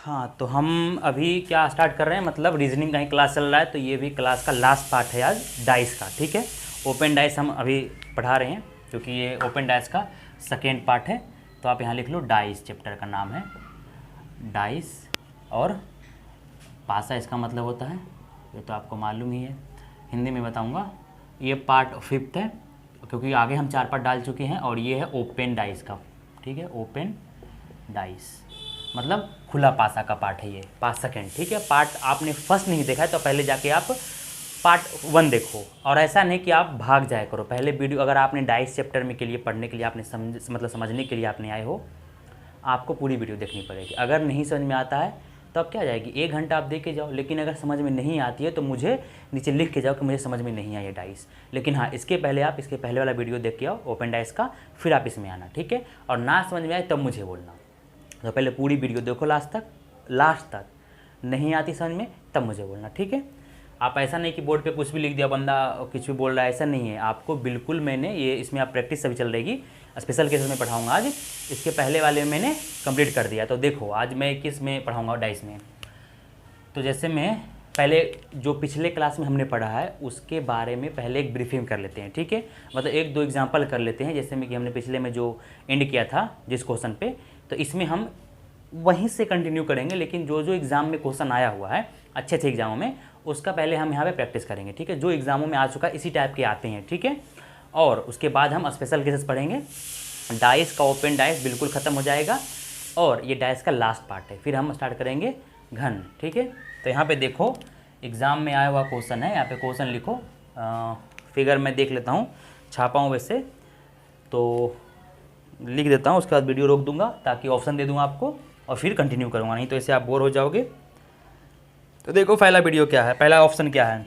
हाँ, तो हम अभी क्या स्टार्ट कर रहे हैं, मतलब रीजनिंग का ही क्लास चल रहा है, तो ये भी क्लास का लास्ट पार्ट है आज डाइस का। ठीक है, ओपन डाइस हम अभी पढ़ा रहे हैं क्योंकि ये ओपन डाइस का सेकेंड पार्ट है। तो आप यहाँ लिख लो, डाइस चैप्टर का नाम है डाइस, और पासा इसका मतलब होता है, ये तो आपको मालूम ही है, हिंदी में बताऊँगा। ये पार्ट 5th है क्योंकि आगे हम 4 पार्ट डाल चुके हैं, और ये है ओपन डाइस का। ठीक है, ओपन डाइस मतलब खुला पासा का पार्ट है ये, पार्ट सेकेंड। ठीक है, पार्ट आपने फर्स्ट नहीं देखा है तो पहले जाके आप पार्ट 1 देखो, और ऐसा नहीं कि आप भाग जाया करो। पहले वीडियो अगर आपने डाइस चैप्टर में के लिए पढ़ने के लिए आपने समझने के लिए आपने आए हो, आपको पूरी वीडियो देखनी पड़ेगी। अगर नहीं समझ में आता है तो अब क्या जाएगी, 1 घंटा आप देख के जाओ। लेकिन अगर समझ में नहीं आती है तो मुझे नीचे लिख के जाओ कि मुझे समझ में नहीं आई है डाइस। लेकिन हाँ, इसके पहले आप इसके पहले वाला वीडियो देख के आओ ओपन डाइस का, फिर आप इसमें आना। ठीक है, और ना समझ में आए तब मुझे बोलना। तो पहले पूरी वीडियो देखो लास्ट तक नहीं आती समझ में तब मुझे बोलना। ठीक है, आप ऐसा नहीं कि बोर्ड पे कुछ भी लिख दिया बंदा कुछ भी बोल रहा है, ऐसा नहीं है। आपको बिल्कुल मैंने ये इसमें आप प्रैक्टिस सभी चल रहेगी, स्पेशल केसेस में पढ़ाऊंगा आज। इसके पहले वाले में मैंने कंप्लीट कर दिया। तो देखो आज मैं किस में पढ़ाऊँगा, डाइस में। तो जैसे मैं पहले जो पिछले क्लास में हमने पढ़ा है उसके बारे में पहले एक ब्रीफिंग कर लेते हैं। ठीक है, मतलब 1-2 एग्जाम्पल कर लेते हैं। जैसे में कि हमने पिछले में जो एंड किया था जिस क्वेश्चन पे, तो इसमें हम वहीं से कंटिन्यू करेंगे। लेकिन जो जो एग्ज़ाम में क्वेश्चन आया हुआ है अच्छे अच्छे एग्जामों में, उसका पहले हम यहाँ पे प्रैक्टिस करेंगे। ठीक है, जो एग्जामों में आ चुका है इसी टाइप के आते हैं। ठीक है, और उसके बाद हम स्पेशल केसेस पढ़ेंगे। डाइस का ओपन डाइस बिल्कुल ख़त्म हो जाएगा, और ये डाइस का लास्ट पार्ट है। फिर हम स्टार्ट करेंगे घन। ठीक है, तो यहाँ पे देखो एग्ज़ाम में आया हुआ क्वेश्चन है, यहाँ पे क्वेश्चन लिखो। फिगर मैं देख लेता हूँ, छापा हूँ वैसे तो लिख देता हूँ, उसके बाद वीडियो रोक दूंगा ताकि ऑप्शन दे दूंगा आपको, और फिर कंटिन्यू करूँगा, नहीं तो ऐसे आप बोर हो जाओगे। तो देखो पहला वीडियो क्या है, पहला ऑप्शन क्या है।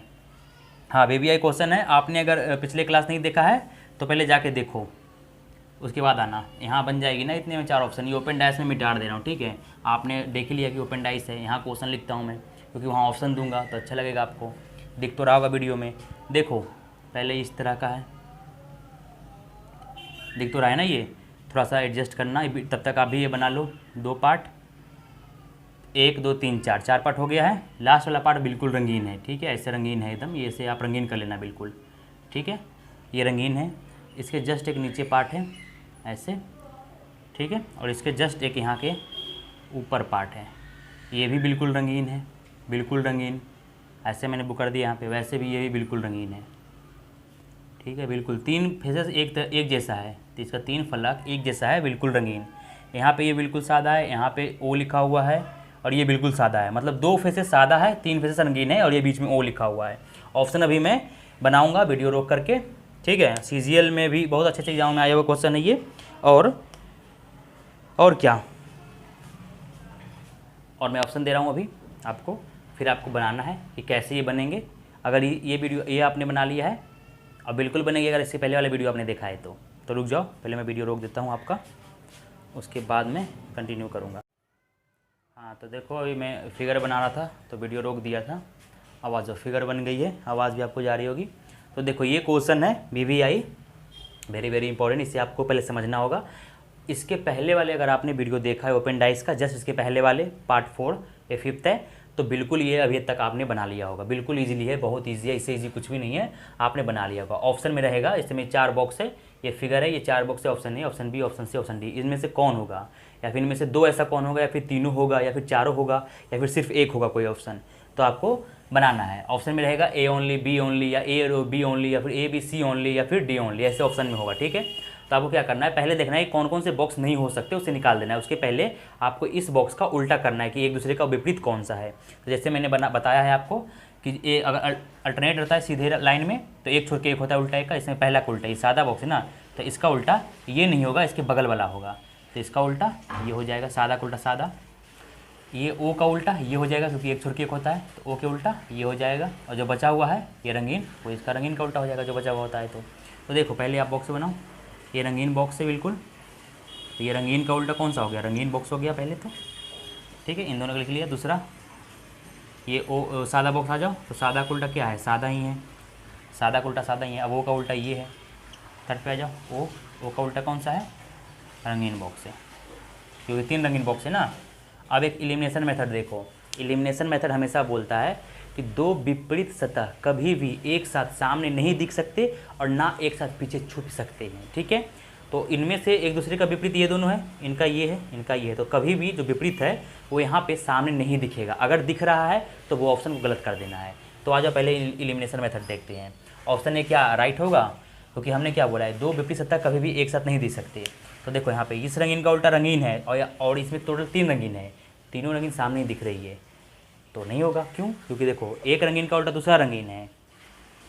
हाँ, VBI क्वेश्चन है। आपने अगर पिछले क्लास नहीं देखा है तो पहले जाके देखो, उसके बाद आना। यहाँ बन जाएगी ना इतने में 4 ऑप्शन। ये ओपन डाइस में मिटा दे रहा हूँ। ठीक है, आपने देख लिया कि ओपन डाइस है। यहाँ क्वेश्चन लिखता हूँ मैं क्योंकि वहाँ ऑप्शन दूंगा तो अच्छा लगेगा आपको, दिख तो रहा होगा वीडियो में। देखो पहले इस तरह का है, दिख तो रहा है ना। ये थोड़ा सा एडजस्ट करना, तब तक आप भी ये बना लो 2 पार्ट, 1 2 3 4 पार्ट हो गया है। लास्ट वाला पार्ट बिल्कुल रंगीन है। ठीक है, ऐसे रंगीन है एकदम, ये से आप रंगीन कर लेना बिल्कुल। ठीक है, ये रंगीन है। इसके जस्ट एक नीचे पार्ट है ऐसे। ठीक है, और इसके जस्ट एक यहाँ के ऊपर पार्ट है, ये भी बिल्कुल रंगीन है, बिल्कुल रंगीन। ऐसे मैंने बुक कर दिया यहाँ पे, वैसे भी ये भी बिल्कुल रंगीन है। ठीक है, बिल्कुल 3 फेसेस एक जैसा है, तो इसका 3 फलक एक जैसा है, बिल्कुल रंगीन। यहाँ पे ये बिल्कुल सादा है, यहाँ पे ओ लिखा हुआ है, और ये बिल्कुल सादा है। मतलब 2 फेसेस सादा है, 3 फेसेस रंगीन है, और ये बीच में ओ लिखा हुआ है। ऑप्शन अभी मैं बनाऊँगा वीडियो रोक करके। ठीक है, CGL में भी बहुत अच्छे एग्जाम में आया हुआ क्वेश्चन है ये। और क्या, और मैं ऑप्शन दे रहा हूँ अभी आपको, फिर आपको बनाना है कि कैसे ये बनेंगे। अगर ये वीडियो ये आपने बना लिया है और बिल्कुल बनेंगे, अगर इससे पहले वाला वीडियो आपने देखा है तो रुक जाओ, पहले मैं वीडियो रोक देता हूँ आपका, उसके बाद मैं कंटिन्यू करूँगा। हाँ, तो देखो अभी मैं फिगर बना रहा था तो वीडियो रोक दिया था। आवाज़ फिगर बन गई है, आवाज़ भी आपको जा रही होगी। तो देखो ये क्वेश्चन है VBI, वेरी वेरी इंपॉर्टेंट, इसे आपको पहले समझना होगा। इसके पहले वाले अगर आपने वीडियो देखा है ओपन डाइस का, जस्ट इसके पहले वाले पार्ट 4 या 5th है, तो बिल्कुल ये अभी तक आपने बना लिया होगा। बिल्कुल इजीली है, बहुत इजी है, इससे इजी कुछ भी नहीं है, आपने बना लिया होगा। ऑप्शन में रहेगा, इसमें 4 बॉक्स है, ये फिगर है, ये 4 बॉक्स है, option A, option B, option C, option D. इनमें से कौन होगा, या फिर इनमें से 2 ऐसा कौन होगा, या फिर तीनों होगा, या फिर चारों होगा, या फिर सिर्फ एक होगा कोई ऑप्शन, तो आपको बनाना है। ऑप्शन में रहेगा A ओनली, B ओनली, या A और B ओनली, या फिर A B C ओनली, या फिर D ओनली, ऐसे ऑप्शन में होगा। ठीक है, तो आपको क्या करना है, पहले देखना है कौन कौन से बॉक्स नहीं हो सकते, उसे निकाल देना है। उसके पहले आपको इस बॉक्स का उल्टा करना है कि एक दूसरे का विपरीत कौन सा है। तो जैसे मैंने बताया है आपको कि ये अगर अल्टरनेट रहता है सीधे लाइन में, तो एक छोड़ के एक होता है उल्टा एक का। इसमें पहला का उल्टा, ये सादा बॉक्स है ना, तो इसका उल्टा ये नहीं होगा, इसके बगल वाला होगा। तो इसका उल्टा ये हो जाएगा, सादा का उल्टा सादा। ये O का उल्टा ये हो जाएगा क्योंकि एक छोड़ के एक होता है, तो O के उल्टा ये हो जाएगा। और जो बचा हुआ है ये रंगीन, वो इसका रंगीन का उल्टा हो जाएगा जो बचा हुआ होता है। तो देखो पहले आप बॉक्स बनाओ, ये रंगीन बॉक्स है बिल्कुल, तो ये रंगीन का उल्टा कौन सा हो गया, रंगीन बॉक्स हो गया पहले तो। ठीक है, इन दोनों का लिख लिया। दूसरा ये ओ सादा बॉक्स आ जाओ, तो सादा का उल्टा क्या है, सादा ही है, सादा का उल्टा सादा ही है। अब O का उल्टा ये है, थर्ड पे आ जाओ। O का उल्टा कौन सा है, रंगीन बॉक्स है, क्योंकि 3 रंगीन बॉक्स है ना। अब एक एलिमिनेशन मेथड देखो, एलिमिनेशन मेथड हमेशा बोलता है कि दो विपरीत सतह कभी भी एक साथ सामने नहीं दिख सकते और ना एक साथ पीछे छुप सकते हैं, ठीक है। तो इनमें से एक दूसरे का विपरीत ये दोनों है, इनका ये है, इनका ये है, तो कभी भी जो विपरीत है वो यहाँ पे सामने नहीं दिखेगा। अगर दिख रहा है तो वो ऑप्शन को गलत कर देना है। तो आ जाओ पहले एलिमिनेशन मेथड देखते हैं। ऑप्शन ए क्या राइट होगा, क्योंकि हमने क्या बोला है, दो विपरीत सतह कभी भी एक साथ नहीं दिख सकते। तो देखो यहाँ पे इस रंगीन का उल्टा रंगीन है और इसमें टोटल 3 रंगीन है, तीनों रंगीन सामने ही दिख रही है, तो नहीं होगा। क्यों? क्योंकि देखो एक रंगीन का उल्टा दूसरा रंगीन है,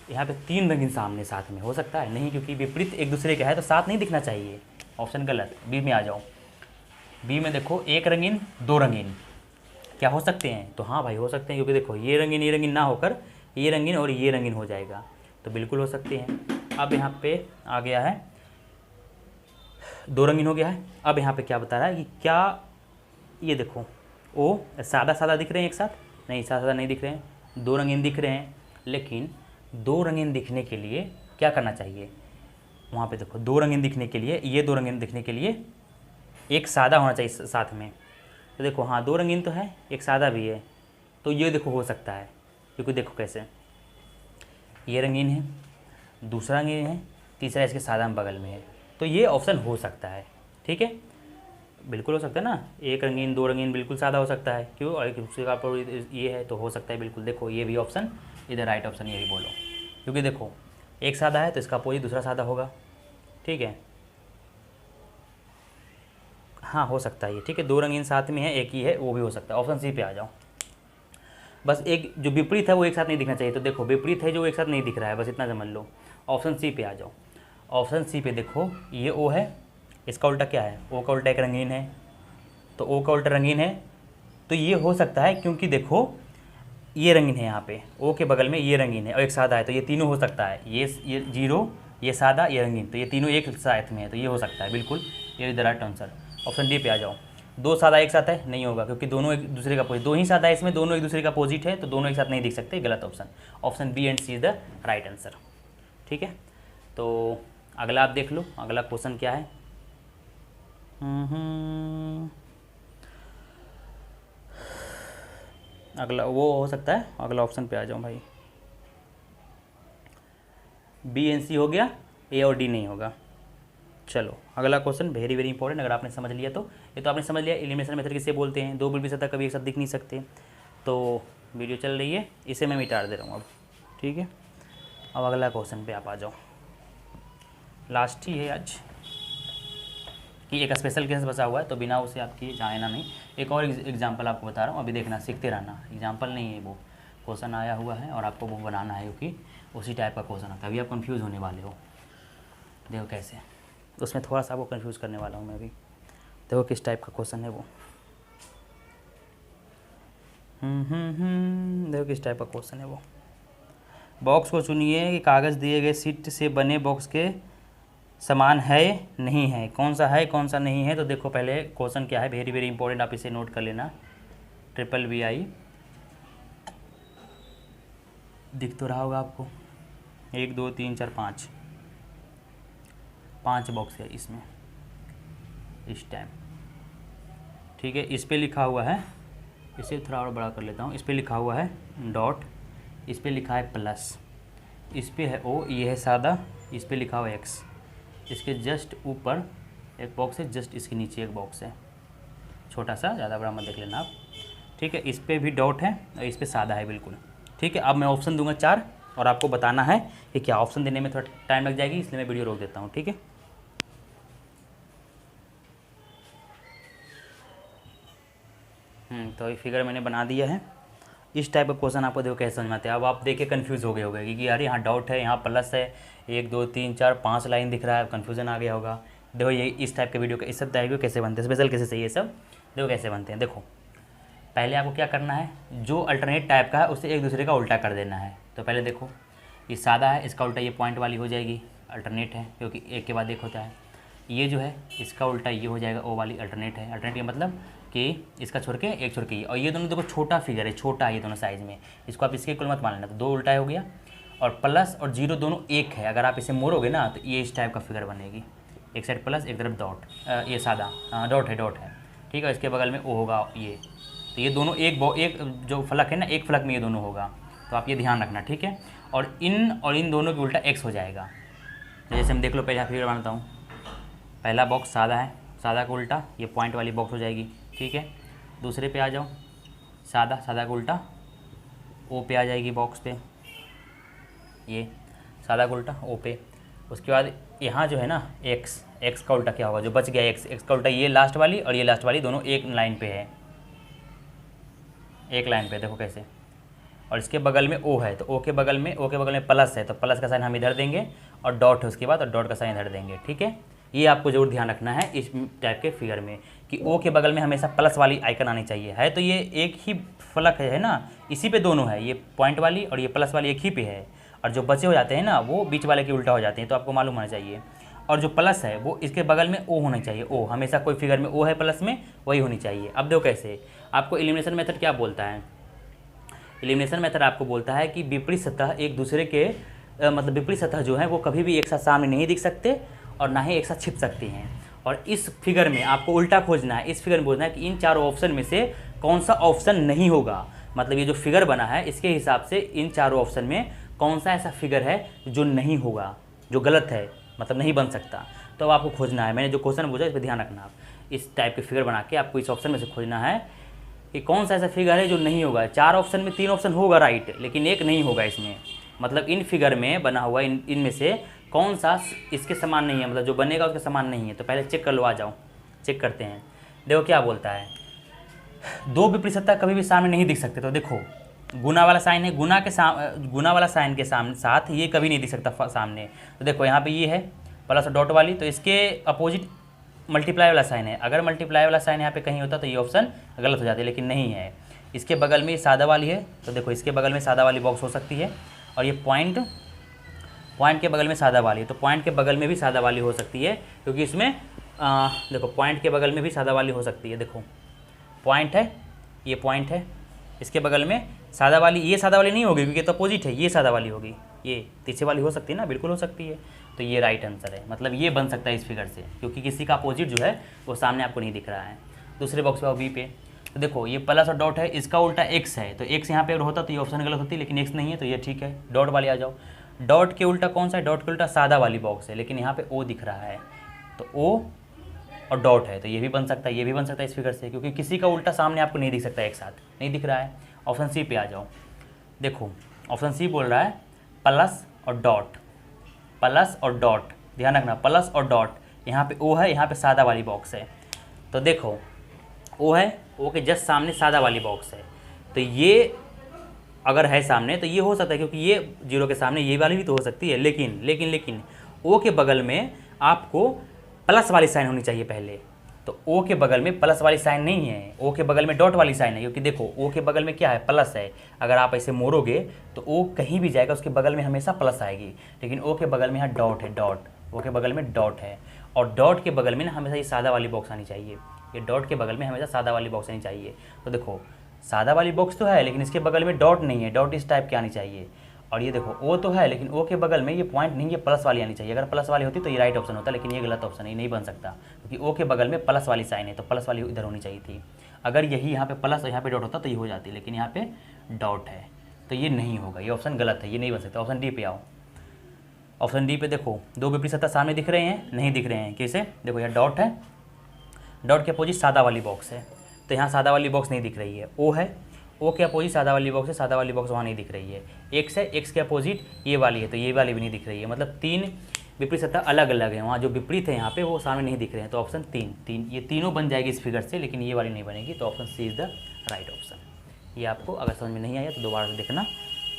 यहाँ पे 3 रंगीन सामने साथ में हो सकता है नहीं, क्योंकि विपरीत एक दूसरे का है तो साथ नहीं दिखना चाहिए। ऑप्शन गलत। बी में आ जाओ। बी में देखो एक रंगीन 2 रंगीन क्या हो सकते हैं, तो हाँ भाई हो सकते हैं, क्योंकि देखो ये रंगीन ना होकर ये रंगीन और ये रंगीन हो जाएगा, तो बिल्कुल हो सकते हैं। अब यहाँ पे आ गया है 2 रंगीन हो गया है। अब यहाँ पे क्या बता रहा है कि क्या ये देखो ओ सादा सादा दिख रहे हैं एक साथ, नहीं सादा सादा नहीं दिख रहे हैं, 2 रंगीन दिख रहे हैं। लेकिन 2 रंगीन दिखने के लिए क्या करना चाहिए, वहाँ पे देखो 2 रंगीन दिखने के लिए, ये 2 रंगीन दिखने के लिए एक सादा होना चाहिए साथ में। तो देखो हाँ 2 रंगीन तो है, एक सादा भी है, तो ये देखो हो सकता है, क्योंकि देखो कैसे ये रंगीन है, दूसरा रंगीन है, तीसरा इसके सादा में बगल में है, तो ये ऑप्शन हो सकता है, ठीक है, बिल्कुल हो सकता है ना। एक रंगीन 2 रंगीन बिल्कुल सादा हो सकता है, क्यों, और दूसरे का ये है तो हो सकता है बिल्कुल। देखो ये भी ऑप्शन इधर राइट ऑप्शन यही बोलो, क्योंकि देखो एक सादा है तो इसका अपोजिट दूसरा सादा होगा, ठीक है। हाँ हो सकता है ये, ठीक है, 2 रंगीन साथ में है, एक ही है, वो भी हो सकता है। ऑप्शन सी पे आ जाओ। बस एक जो विपरीत है वो एक साथ नहीं दिखना चाहिए, तो देखो विपरीत है जो एक साथ नहीं दिख रहा है, बस इतना समझ लो। ऑप्शन सी पे आ जाओ। ऑप्शन सी पे देखो ये ओ है, इसका उल्टा क्या है, ओ का उल्टा एक रंगीन है, तो ओ का उल्टा रंगीन है, तो ये हो सकता है, क्योंकि देखो ये रंगीन है यहाँ पे, ओ के बगल में ये रंगीन है और एक सादा है, तो ये तीनों हो सकता है, ये 0, ये सादा, ये रंगीन, तो ये तीनों एक साथ में है, तो ये हो सकता है बिल्कुल, ये इधर राइट आंसर। ऑप्शन डी पे आ जाओ। 2 सादा एक साथ है, नहीं होगा, क्योंकि दोनों एक दूसरे का अपोजिट, 2 ही सादा है इसमें, दोनों एक दूसरे का अपोजिट है, तो दोनों एक साथ नहीं दिख सकते, गलत option. Option B and C is the right answer, ठीक है। तो अगला आप देख लो, अगला क्वेश्चन क्या है। अगला वो हो सकता है, अगला ऑप्शन पे आ जाओ भाई। बी एंड सी हो गया, ए और डी नहीं होगा। चलो अगला क्वेश्चन वेरी वेरी इंपॉर्टेंट, अगर आपने समझ लिया तो। ये तो आपने समझ लिया एलिमिनेशन मेथड किसे बोलते हैं, 2 विपरीत सतह कभी एक साथ दिख नहीं सकते। तो वीडियो चल रही है, इसे मैं मिटा दे रहा हूँ अब, ठीक है। अब अगला क्वेश्चन पे आप आ जाओ, लास्ट ही है आज कि एक स्पेशल केस बचा हुआ है, तो बिना उसे आपकी जाए ना नहीं। एक और एग्जाम्पल आपको बता रहा हूँ, अभी देखना, सीखते रहना। एग्जाम्पल नहीं है वो, क्वेश्चन आया हुआ है और आपको वो बनाना है, क्योंकि उसी टाइप का क्वेश्चन आता है। अभी आप कन्फ्यूज़ होने वाले हो, देखो कैसे, उसमें थोड़ा सा आपको कन्फ्यूज़ करने वाला हूँ मैं भी। देखो किस टाइप का क्वेश्चन है वो, देखो किस टाइप का क्वेश्चन है वो। बॉक्स को चुनिए कि कागज़ दिए गए सीट से बने बॉक्स के समान है नहीं है, कौन सा है कौन सा नहीं है। तो देखो पहले क्वेश्चन क्या है, वेरी वेरी इंपॉर्टेंट, आप इसे नोट कर लेना। BBI दिख तो रहा होगा आपको, 1 2 3 4 5 बॉक्स है इसमें इस टाइम, ठीक है। इस पे लिखा हुआ है, इसे थोड़ा और बड़ा कर लेता हूँ, इस पे लिखा हुआ है डॉट, इस पे लिखा है प्लस, इस पे है ओ, ये है सादा, इस पे लिखा हुआ है एक्स। इसके जस्ट ऊपर एक बॉक्स है, जस्ट इसके नीचे एक बॉक्स है, छोटा सा, ज़्यादा बड़ा मत देख लेना आप, ठीक है। इस पे भी डॉट है और इस पे सादा है बिल्कुल, ठीक है। अब मैं ऑप्शन दूंगा 4 और आपको बताना है कि क्या। ऑप्शन देने में थोड़ा टाइम लग जाएगी, इसलिए मैं वीडियो रोक देता हूँ, ठीक है। तो ये फिगर मैंने बना दिया है। इस टाइप का क्वेश्चन आपको देखो कैसे समझ में आते हैं। अब आप देख के कन्फ्यूज़ हो गए होगे कि यार यहाँ डॉट है, यहाँ प्लस है, 1 2 3 4 5 लाइन दिख रहा है, कन्फ्यूजन आ गया होगा। देखो ये इस टाइप के वीडियो का, इस सब टाइप के कैसे बनते हैं, स्पेशल कैसे चाहिए सब, देखो कैसे बनते हैं। देखो पहले आपको क्या करना है, जो अल्टरनेट टाइप का है उसे एक दूसरे का उल्टा कर देना है। तो पहले देखो ये सादा है, इसका उल्टा ये पॉइंट वाली हो जाएगी, अल्टरनेट है, क्योंकि एक के बाद एक होता है। ये जो है इसका उल्टा ये हो जाएगा, ओ वाली अल्टरनेट है। अल्टरनेट का मतलब कि इसका छोड़ के एक छोड़ के ये, और ये दोनों देखो छोटा फिगर है, छोटा है ये दोनों साइज़ में, इसको आप इसके इक्वल मत मान लेना, तो 2 उल्टा हो गया। और प्लस और 0 दोनों एक है, अगर आप इसे मोड़ोगे ना तो ये इस टाइप का फिगर बनेगी, एक साइड प्लस एक तरफ डॉट, ये सादा डॉट है, ठीक है। इसके बगल में ओ होगा ये, तो ये दोनों एक जो फलक है ना, एक फलक में ये दोनों होगा, तो आप ये ध्यान रखना, ठीक है। और इन दोनों के उल्टा एक्स हो जाएगा। जैसे हम देख लो, पहले फिगर बनाता हूँ। पहला बॉक्स सादा है, सादा का उल्टा ये पॉइंट वाली बॉक्स हो जाएगी, ठीक है। दूसरे पे आ जाओ, सादा, सादा का उल्टा ओ पे आ जाएगी बॉक्स पे, ये सादा का उल्टा ओ पे। उसके बाद यहाँ जो है ना एक्स, एक्स का उल्टा क्या होगा, जो बच गया एक्स, एक्स का उल्टा ये लास्ट वाली और ये लास्ट वाली दोनों एक लाइन पे है, एक लाइन पे, देखो कैसे। और इसके बगल में ओ है, तो ओ के बगल में प्लस है, तो प्लस का साइन हम इधर देंगे, और डॉट है उसके बाद, और डॉट का साइन इधर देंगे, ठीक है। ये आपको जरूर ध्यान रखना है इस टाइप के फिगर में कि ओ के बगल में हमेशा प्लस वाली आइकन आनी चाहिए। है तो ये एक ही फलक है ना, इसी पे दोनों है, ये पॉइंट वाली और ये प्लस वाली एक ही पे है, और जो बचे हो जाते हैं ना वो बीच वाले के उल्टा हो जाते हैं, तो आपको मालूम होना चाहिए। और जो प्लस है वो इसके बगल में ओ होना चाहिए, ओ हमेशा कोई फिगर में ओ है प्लस में, वही होनी चाहिए। अब देखो कैसे, आपको एलिमिनेशन मेथड क्या बोलता है, एलिमिनेशन मेथड आपको बोलता है कि विपरीत सतह एक दूसरे के मतलब विपरीत सतह जो है वो कभी भी एक साथ सामने नहीं दिख सकते और ना ही एक साथ छिप सकती हैं। और इस फिगर में आपको उल्टा खोजना है, इस फिगर में खोजना है कि इन चारों ऑप्शन में से कौन सा ऑप्शन नहीं होगा। मतलब ये जो फिगर बना है इसके हिसाब से इन चारों ऑप्शन में कौन सा ऐसा फिगर है जो नहीं होगा, जो गलत है, मतलब नहीं बन सकता। तो अब आपको खोजना है, मैंने जो क्वेश्चन पूछा इस पर ध्यान रखना। आप इस टाइप के फिगर बना के आपको इस ऑप्शन में से खोजना है कि कौन सा ऐसा फिगर है जो नहीं होगा। 4 ऑप्शन में 3 ऑप्शन होगा राइट, लेकिन एक नहीं होगा इसमें। मतलब इन फिगर में बना हुआ इनमें से कौन सा इसके समान नहीं है, मतलब जो बनेगा उसके समान नहीं है। तो पहले चेक कर लो, आ जाओ चेक करते हैं। देखो क्या बोलता है, दो विपरीत सत्ता कभी भी सामने नहीं दिख सकते। तो देखो गुना वाला साइन है, गुना वाला साइन के साथ ये कभी नहीं दिख सकता सामने। तो देखो यहाँ पे ये है प्लस और डॉट वाली, तो इसके अपोजिट मल्टीप्लाई वाला साइन है। अगर मल्टीप्लाई वाला साइन यहाँ पे कहीं होता तो ये ऑप्शन गलत हो जाती है, लेकिन नहीं है। इसके बगल में सादा वाली है, तो देखो इसके बगल में सादा वाली बॉक्स हो सकती है। और ये पॉइंट के बगल में सादा वाली है, तो पॉइंट के बगल में भी सादा वाली हो सकती है, क्योंकि इसमें देखो पॉइंट के बगल में भी सादा वाली हो सकती है। देखो पॉइंट है, ये पॉइंट है, इसके बगल में सादा वाली, ये सादा वाली नहीं होगी क्योंकि तो अपोजिट है, ये सादा वाली होगी, ये पीछे वाली हो सकती है ना, बिल्कुल हो सकती है। तो ये राइट आंसर है, मतलब ये बन सकता है इस फिगर से, क्योंकि किसी का अपोजिट जो है वो सामने आपको नहीं दिख रहा है। दूसरे बॉक्स पे बी पे, तो देखो ये प्लस और डॉट है, इसका उल्टा एक्स है, तो एक्स यहाँ पे अगर होता तो ये ऑप्शन गलत होती, लेकिन एक्स नहीं है तो ये ठीक है। डॉट वाली आ जाओ, डॉट के उल्टा कौन सा है, डॉट के उल्टा सादा वाली बॉक्स है, लेकिन यहाँ पे ओ दिख रहा है, तो ओ और डॉट है, तो ये भी बन सकता है, ये भी बन सकता है इस फिगर से, क्योंकि किसी का उल्टा सामने आपको नहीं दिख सकता एक साथ, नहीं दिख रहा है। ऑप्शन सी पे आ जाओ, देखो ऑप्शन सी बोल रहा है प्लस और डॉट, प्लस और डॉट, ध्यान रखना प्लस और डॉट, यहाँ पे ओ है, यहाँ पे सादा वाली बॉक्स है। तो देखो ओ है, ओ के जस्ट सामने सादा वाली बॉक्स है, तो ये अगर है सामने तो ये हो सकता है, क्योंकि ये जीरो के सामने ये वाली भी तो हो सकती है। लेकिन ओ के बगल में आपको प्लस वाली साइन होनी चाहिए पहले, तो ओ के बगल में प्लस वाली साइन नहीं है, ओ के बगल में डॉट वाली साइन है, क्योंकि देखो ओ के बगल में क्या है, प्लस है। अगर आप ऐसे मोड़ोगे तो ओ कहीं भी जाएगा उसके बगल में हमेशा प्लस आएगी, लेकिन ओ के बगल में यहाँ डॉट है, डॉट, ओ के बगल में डॉट है, और डॉट के बगल में ना हमेशा ये सादा वाली बॉक्स आनी चाहिए, ये डॉट के बगल में हमेशा सादा वाली बॉक्स आनी चाहिए। तो देखो सादा वाली बॉक्स तो है, लेकिन इसके बगल में डॉट नहीं है, डॉट इस टाइप की आनी चाहिए। और ये देखो ओ तो है, लेकिन ओ के बगल में ये पॉइंट नहीं है, प्लस वाली आनी चाहिए। अगर प्लस वाली होती तो ये राइट ऑप्शन होता, लेकिन ये गलत ऑप्शन है, नहीं बन सकता, क्योंकि ओ के बगल में प्लस वाली साइन है, तो प्लस वाली इधर होनी चाहिए थी। अगर यही यहाँ पे प्लस और यहाँ पे डॉट होता तो ये हो जाती, लेकिन यहाँ पे डॉट है, तो ये नहीं होगा, ये ऑप्शन गलत है, ये नहीं बन सकता। ऑप्शन डी पे आओ, ऑप्शन डी पे देखो दो विपरीत सत्ता सामने दिख रहे हैं, नहीं दिख रहे हैं, कैसे, देखो यहाँ डॉट है, डॉट के अपोजिट सादा वाली बॉक्स है, तो यहाँ सादा वाली बॉक्स नहीं दिख रही है। ओ है, ओ के अपोजिट सादा वाली बॉक्स है, सादा वाली बॉक्स वहाँ नहीं दिख रही है। एक्स है, एक्स के अपोजिट ये वाली है, तो ये वाली भी नहीं दिख रही है। मतलब 3 विपरीत सत्ता अलग अलग है, वहाँ जो विपरीत है यहाँ पे वो सामने नहीं दिख रहे हैं। तो ऑप्शन 3 ये तीनों बन जाएगी इस फिगर से, लेकिन ये वाली नहीं बनेगी, तो option C is the right option. ये आपको अगर समझ में नहीं आया तो दोबारा से देखना,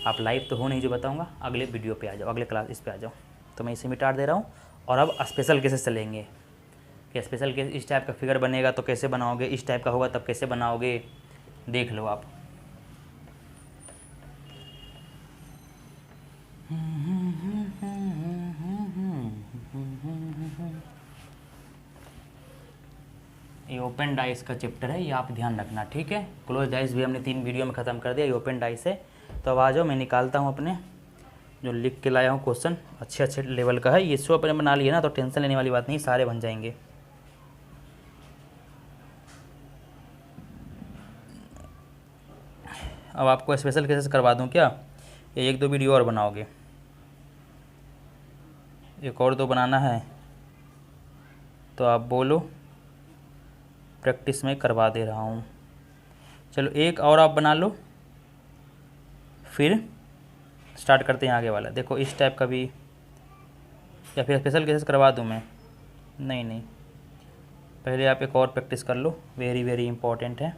आप लाइव तो हो नहीं जो बताऊँगा, अगले वीडियो पर आ जाओ, अगले क्लास इस पर आ जाओ। तो मैं इसे मिटा दे रहा हूँ, और अब स्पेशल केसेस चलेंगे कि स्पेशल केस इस टाइप का फिगर बनेगा तो कैसे बनाओगे, इस टाइप का होगा तब कैसे बनाओगे, देख लो आप। ये ओपन डाइस का चैप्टर है, ये आप ध्यान रखना, ठीक है। क्लोज डाइस भी हमने 3 वीडियो में ख़त्म कर दिया, ये ओपन डाइस है। तो अब आ जाओ, मैं निकालता हूँ अपने जो लिख के लाया हूँ क्वेश्चन, अच्छे लेवल का है ये। शो अपने बना लिए ना तो टेंशन लेने वाली बात नहीं, सारे बन जाएंगे। अब आपको स्पेशल केसेस करवा दूं क्या, या एक दो वीडियो और बनाओगे? एक और दो बनाना है तो आप बोलो, प्रैक्टिस में करवा दे रहा हूँ। चलो एक और आप बना लो, फिर स्टार्ट करते हैं आगे वाला। देखो इस टाइप का भी, या फिर स्पेशल केसेस करवा दूँ मैं? नहीं नहीं, पहले आप एक और प्रैक्टिस कर लो, वेरी वेरी इंपॉर्टेंट है।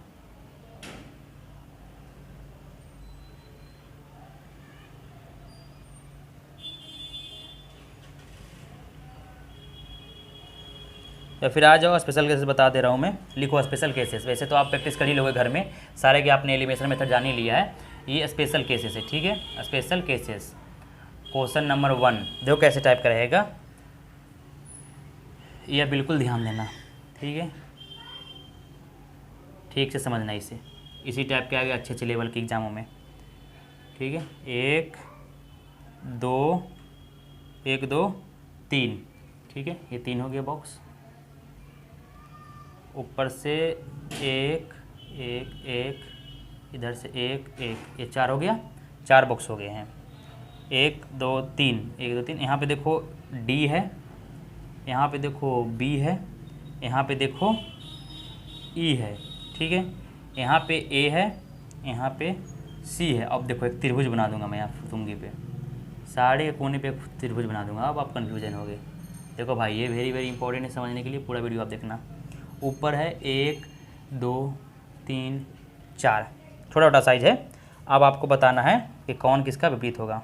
या फिर आ जाओ, स्पेशल केसेस बता दे रहा हूँ मैं, लिखो स्पेशल केसेस। वैसे तो आप प्रैक्टिस कर ही लोगे घर में सारे के, आपने एलिमिनेशन मेथड जान ही लिया है। ये स्पेशल केसेस है, ठीक है। स्पेशल केसेस क्वेश्चन नंबर 1 देखो कैसे टाइप का रहेगा, यह बिल्कुल ध्यान देना, ठीक है, ठीक से समझना इसे। इसी टाइप के आगे अच्छे अच्छे लेवल के एग्जामों में, ठीक है। 1 2 1 2 3, ठीक है, ये 3 हो गया बॉक्स। ऊपर से 1 1 1, इधर से 1 1, ये 4 हो गया, 4 बॉक्स हो गए हैं। 1 2 3 1 2 3, यहाँ पे देखो D है, यहाँ पे देखो B है, यहाँ पे देखो E है, ठीक है, यहाँ पे A है, यहाँ पे C है। अब देखो एक त्रिभुज बना दूंगा मैं यहाँ फुतुंगी पे, सारे कोने पे त्रिभुज बना दूंगा। अब आप कन्फ्यूजन हो गए। देखो भाई ये वेरी वेरी इंपॉर्टेंट है, समझने के लिए पूरा वीडियो आप देखना। ऊपर है 1 2 3 4, छोटा छोटा साइज है। अब आपको बताना है कि कौन किसका विपरीत होगा।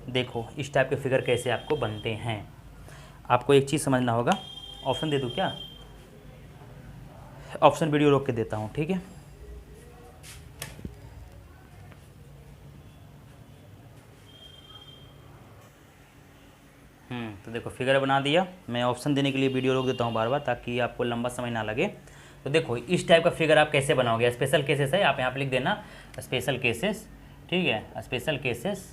देखो इस टाइप के फिगर कैसे आपको बनते हैं। आपको एक चीज़ समझना होगा, ऑप्शन दे दूँ क्या? ऑप्शन वीडियो रोक के देता हूँ, ठीक है। तो देखो फिगर बना दिया, मैं ऑप्शन देने के लिए वीडियो रोक देता हूँ बार बार, ताकि आपको लंबा समय ना लगे। तो देखो इस टाइप का फिगर आप कैसे बनाओगे। स्पेशल केसेस है, आप यहाँ पे लिख देना स्पेशल केसेस, ठीक है, स्पेशल केसेस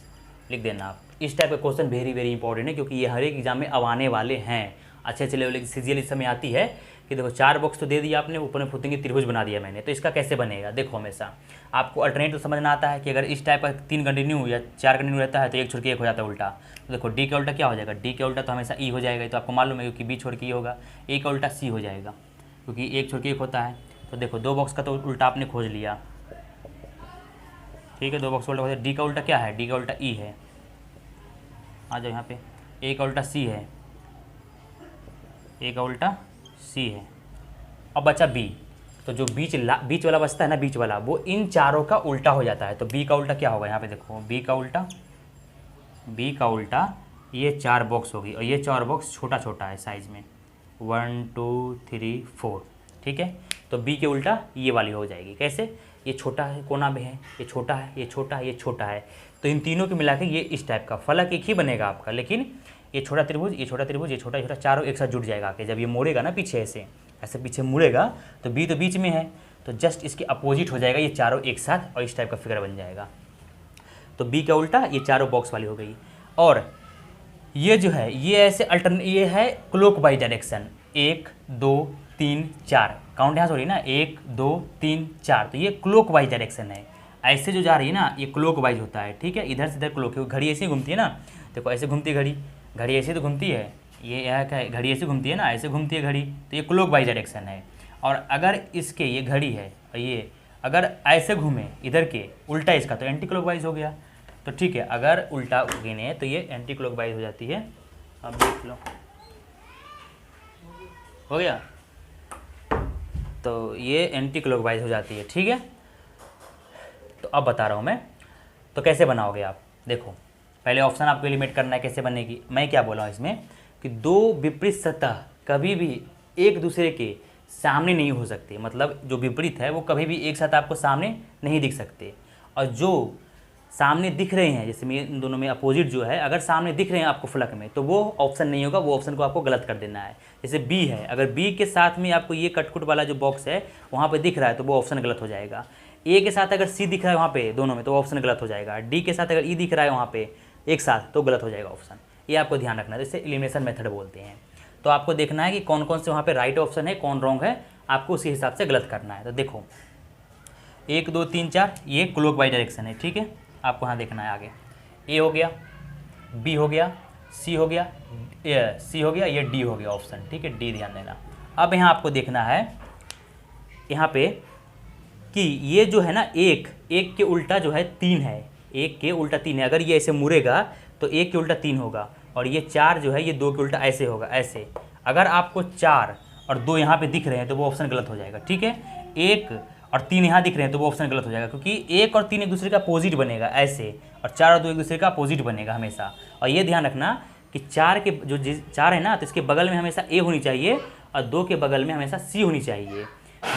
लिख देना आप। इस टाइप का क्वेश्चन वेरी वेरी इंपॉर्टेंट है, क्योंकि ये हर एक एग्जाम में अब आने वाले हैं। अच्छे अच्छे लेवल की सीजीएल इस समय आती है कि देखो 4 बॉक्स तो दे दिया आपने, ऊपर में फुतेंगे त्रिभुज बना दिया मैंने, तो इसका कैसे बनेगा। देखो हमेशा आपको अल्टरनेटिव समझना आता है कि अगर इस टाइप का 3 कंटिन्यू या 4 कंटिन्यू रहता है तो 1 छोड़ के 1 हो जाता है उल्टा। तो देखो डी का उल्टा क्या हो जाएगा, डी का उल्टा तो हमेशा ई हो जाएगा, तो आपको मालूम है, क्योंकि बी छोड़ के ई होगा। ए का उल्टा सी हो जाएगा, क्योंकि 1 छोड़ के 1 होता है। तो देखो 2 बॉक्स का तो उल्टा आपने खोज लिया, ठीक है, 2 बॉक्स का उल्टा। डी का उल्टा क्या है, डी का उल्टा ई है। आ जाओ यहाँ पे, ए का उल्टा सी है, ए का उल्टा सी है। अब बचा बी, तो जो बीच वाला बचता है ना, बीच वाला, वो इन चारों का उल्टा हो जाता है। तो बी का उल्टा क्या होगा, यहाँ पे देखो बी का उल्टा ये 4 बॉक्स होगी, और ये 4 बॉक्स छोटा छोटा है साइज में, 1 2 3 4, ठीक है। तो बी के उल्टा ये वाली हो जाएगी। कैसे, ये छोटा है कोना में है, ये छोटा है, ये छोटा है, ये छोटा है, तो इन तीनों के मिला के ये इस टाइप का फलक एक ही बनेगा आपका। लेकिन ये छोटा त्रिभुज, ये छोटा त्रिभुज, ये छोटा छोटा, चारों एक साथ जुड़ जाएगा आके। जब ये मोड़ेगा ना पीछे, ऐसे पीछे मुड़ेगा, तो बी तो बीच में है, तो जस्ट इसके अपोजिट हो जाएगा ये चारों एक साथ, और इस टाइप का फिगर बन जाएगा। तो बी का उल्टा ये चारों बॉक्स वाली हो गई। और ये जो है ये ऐसे ये है क्लॉकवाइज डायरेक्शन, 1 2 3 4, काउंट यहाँ से हो रही है ना, 1 2 3 4, तो ये क्लॉकवाइज डायरेक्शन है। ऐसे जो जा रही है ना, ये क्लॉकवाइज होता है, ठीक है, इधर से इधर क्लॉक, घड़ी ऐसे ही घूमती है ना, देखो ऐसे घूमती है घड़ी ऐसे तो घूमती है, ये यहाँ का घड़ी ऐसे घूमती है ना, ऐसे घूमती है घड़ी, तो ये क्लॉकवाइज डायरेक्शन है। और अगर इसके ये घड़ी है, और ये अगर ऐसे घूमे इधर के उल्टा इसका, तो एंटी क्लॉकवाइज हो गया। तो ठीक है, अगर उल्टा गिने तो ये एंटी क्लॉकवाइज हो जाती है। अब देख लो, हो गया, तो ये एंटी क्लॉकवाइज हो जाती है, ठीक है। तो अब बता रहा हूँ मैं, तो कैसे बनाओगे आप। देखो पहले ऑप्शन आपको एलिमिनेट करना है, कैसे बनेगी। मैं क्या बोला हूँ इसमें कि 2 विपरीत सतह कभी भी एक दूसरे के सामने नहीं हो सकते, मतलब जो विपरीत है वो कभी भी एक साथ आपको सामने नहीं दिख सकते। और जो सामने दिख रहे हैं, जैसे इन दोनों में अपोजिट जो है, अगर सामने दिख रहे हैं आपको फलक में, तो वो ऑप्शन नहीं होगा, वो ऑप्शन को आपको गलत कर देना है। जैसे बी है, अगर बी के साथ में आपको ये कटकुट वाला जो बॉक्स है वहाँ पे दिख रहा है, तो वो ऑप्शन गलत हो जाएगा। ए के साथ अगर सी दिख रहा है वहाँ पे दोनों में, तो ऑप्शन गलत हो जाएगा। डी के साथ अगर ई दिख रहा है वहाँ पे एक साथ, तो गलत हो जाएगा ऑप्शन। ये आपको ध्यान रखना है, जिससे एलिमिनेशन मेथड बोलते हैं। तो आपको देखना है कि कौन कौन से वहाँ पे राइट ऑप्शन है, कौन रॉन्ग है, आपको उसी हिसाब से गलत करना है। तो देखो 1 2 3 4 ये क्लॉक वाइज डायरेक्शन है, ठीक है। आपको यहाँ देखना है आगे, ए हो गया, बी हो गया, सी हो गया, ये डी हो गया ऑप्शन, ठीक है, डी ध्यान देना। अब यहाँ आपको देखना है यहाँ पे कि ये जो है ना एक के उल्टा जो है 3 है, 1 के उल्टा 3 है। अगर ये ऐसे मुड़ेगा तो 1 के उल्टा 3 होगा, और ये 4 जो है ये 2 के उल्टा ऐसे होगा, ऐसे। अगर आपको 4 और 2 यहाँ पे दिख रहे हैं तो वो ऑप्शन गलत हो जाएगा, ठीक है। 1 और 3 यहाँ दिख रहे हैं तो वो ऑप्शन गलत हो जाएगा, क्योंकि 1 और 3 एक दूसरे का अपोजिट बनेगा ऐसे, और 4 और 2 एक दूसरे का अपोजिट बनेगा हमेशा। और ये ध्यान रखना कि 4 के जो 4 है ना, तो इसके बगल में हमेशा ए होनी चाहिए, और 2 के बगल में हमेशा सी होनी चाहिए,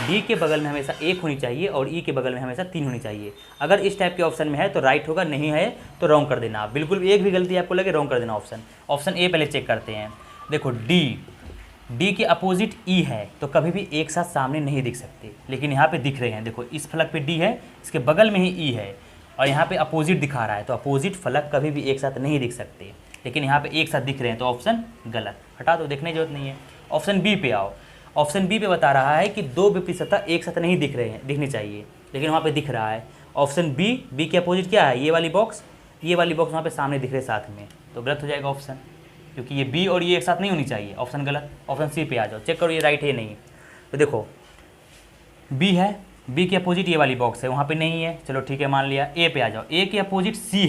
डी के बगल में हमेशा 1 होनी चाहिए, और ई के बगल में हमेशा 3 होनी चाहिए। अगर इस टाइप के ऑप्शन में है तो राइट होगा, नहीं है तो रॉन्ग कर देना। बिल्कुल एक भी गलती आपको लगे रॉन्ग कर देना ऑप्शन ए पहले चेक करते हैं। देखो डी के अपोजिट ई है, तो कभी भी एक साथ सामने नहीं दिख सकते, लेकिन यहाँ पे दिख रहे हैं। देखो इस फलक पे डी है, इसके बगल में ही ई है, और यहाँ पे अपोजिट दिखा रहा है, तो अपोजिट फलक कभी भी एक साथ नहीं दिख सकते, लेकिन यहाँ पे एक साथ दिख रहे हैं, तो ऑप्शन गलत, हटा दो, देखने की जरूरत नहीं है। ऑप्शन बी पे आओ। ऑप्शन बी पे बता रहा है कि 2 विपरीत सतह एक साथ नहीं दिख रहे हैं, दिखनी चाहिए, लेकिन वहाँ पे दिख रहा है। ऑप्शन बी के अपोजिट क्या है, ये वाली बॉक्स वहाँ पे सामने दिख रहे साथ में, तो गलत हो जाएगा ऑप्शन, क्योंकि ये बी और ये एक साथ नहीं होनी चाहिए, ऑप्शन गलत। ऑप्शन सी पे आ जाओ, चेक करो ये राइट है नहीं। तो देखो बी है, बी के अपोजिट ये वाली बॉक्स है, वहाँ पे नहीं है, चलो ठीक है मान लिया। ए पे आ जाओ, ए के अपोजिट सी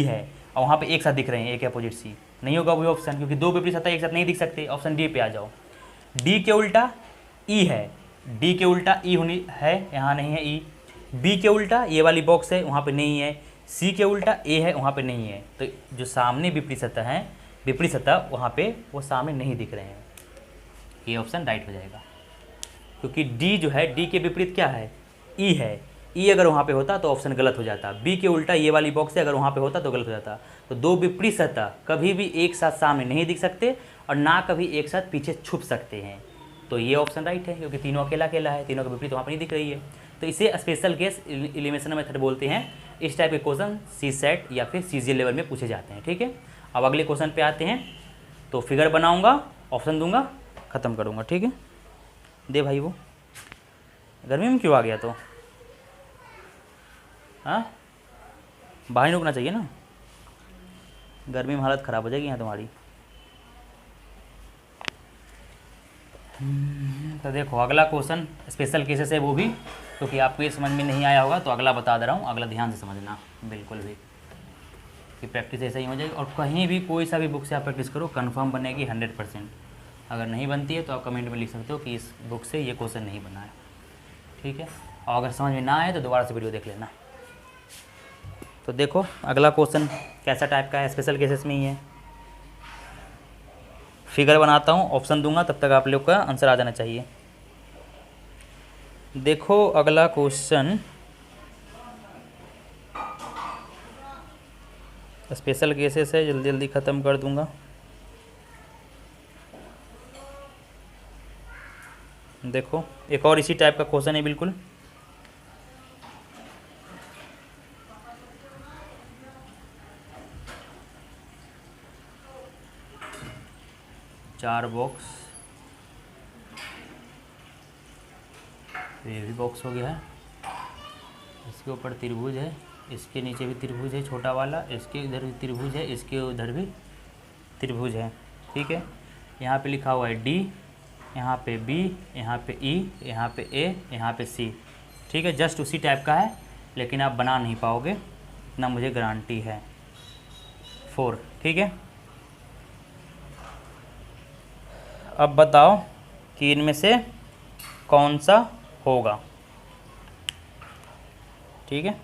है, और वहाँ पे एक साथ दिख रहे हैं, ए के अपोजिट सी, नहीं होगा वही ऑप्शन, क्योंकि 2 विपरीत सतह एक साथ नहीं दिख सकते। ऑप्शन डी पे आ जाओ। डी के उल्टा ई है, डी के उल्टा ई होनी है, यहाँ नहीं है ई। बी के उल्टा ये वाली बॉक्स है, वहाँ पे नहीं है। सी के उल्टा ए है, वहाँ पे नहीं है, तो जो सामने विपरीत सतह है, विपरीत सतह वहाँ पे वो सामने नहीं दिख रहे हैं, ये ऑप्शन राइट हो जाएगा। क्योंकि डी जो है, डी के विपरीत क्या है, ई है, ई अगर वहाँ पे होता तो ऑप्शन गलत हो जाता। बी के उल्टा ये वाली बॉक्स है, अगर वहाँ पे होता तो गलत हो जाता। तो 2 विपरीत सतह कभी भी एक साथ सामने नहीं दिख सकते, और ना कभी एक साथ पीछे छुप सकते हैं, तो ये ऑप्शन राइट है, क्योंकि तीनों अकेला अकेला है, तीनों के विपरीत वहाँ पर नहीं दिख रही है। तो इसे स्पेशल केस एलिमिनेशन मेथड बोलते हैं। इस टाइप के क्वेश्चन सी सेट या फिर सीजीएल लेवल में पूछे जाते हैं, ठीक है। अब अगले क्वेश्चन पे आते हैं। तो फिगर बनाऊंगा, ऑप्शन दूंगा, ख़त्म करूंगा, ठीक है। दे भाई, वो गर्मी में क्यों आ गया? तो हाँ, बाहर ही रुकना चाहिए ना, गर्मी में हालत ख़राब हो जाएगी यहाँ तुम्हारी। तो देखो अगला क्वेश्चन स्पेशल केसेस है, वो भी क्योंकि आपको ये समझ में नहीं आया होगा, तो अगला बता दे रहा हूँ, अगला ध्यान से समझना बिल्कुल भी, कि प्रैक्टिस ऐसा ही हो जाएगी। और कहीं भी कोई सा भी बुक से आप प्रैक्टिस करो, कंफर्म बनेगी 100%। अगर नहीं बनती है तो आप कमेंट में लिख सकते हो कि इस बुक से ये क्वेश्चन नहीं बना है, ठीक है। और अगर समझ में ना आए तो दोबारा से वीडियो देख लेना। तो देखो अगला क्वेश्चन कैसा टाइप का है, स्पेशल केसेस में ही है। फिगर बनाता हूँ, ऑप्शन दूंगा, तब तक आप लोग का आंसर आ जाना चाहिए। देखो अगला क्वेश्चन स्पेशल केसेस है, जल्दी जल्दी ख़त्म कर दूंगा। देखो एक और इसी टाइप का क्वेश्चन है बिल्कुल। चार बॉक्स, ये भी बॉक्स हो गया है, इसके ऊपर त्रिभुज है, इसके नीचे भी त्रिभुज है छोटा वाला, इसके इधर भी त्रिभुज है, इसके उधर भी त्रिभुज है, ठीक है। यहाँ पे लिखा हुआ है डी, यहाँ पे बी, यहाँ पे ई, यहाँ पे ए, यहाँ पे सी, ठीक है। जस्ट उसी टाइप का है, लेकिन आप बना नहीं पाओगे, इतना मुझे गारंटी है। 4, ठीक है। अब बताओ कि इनमें से कौन सा होगा, ठीक है।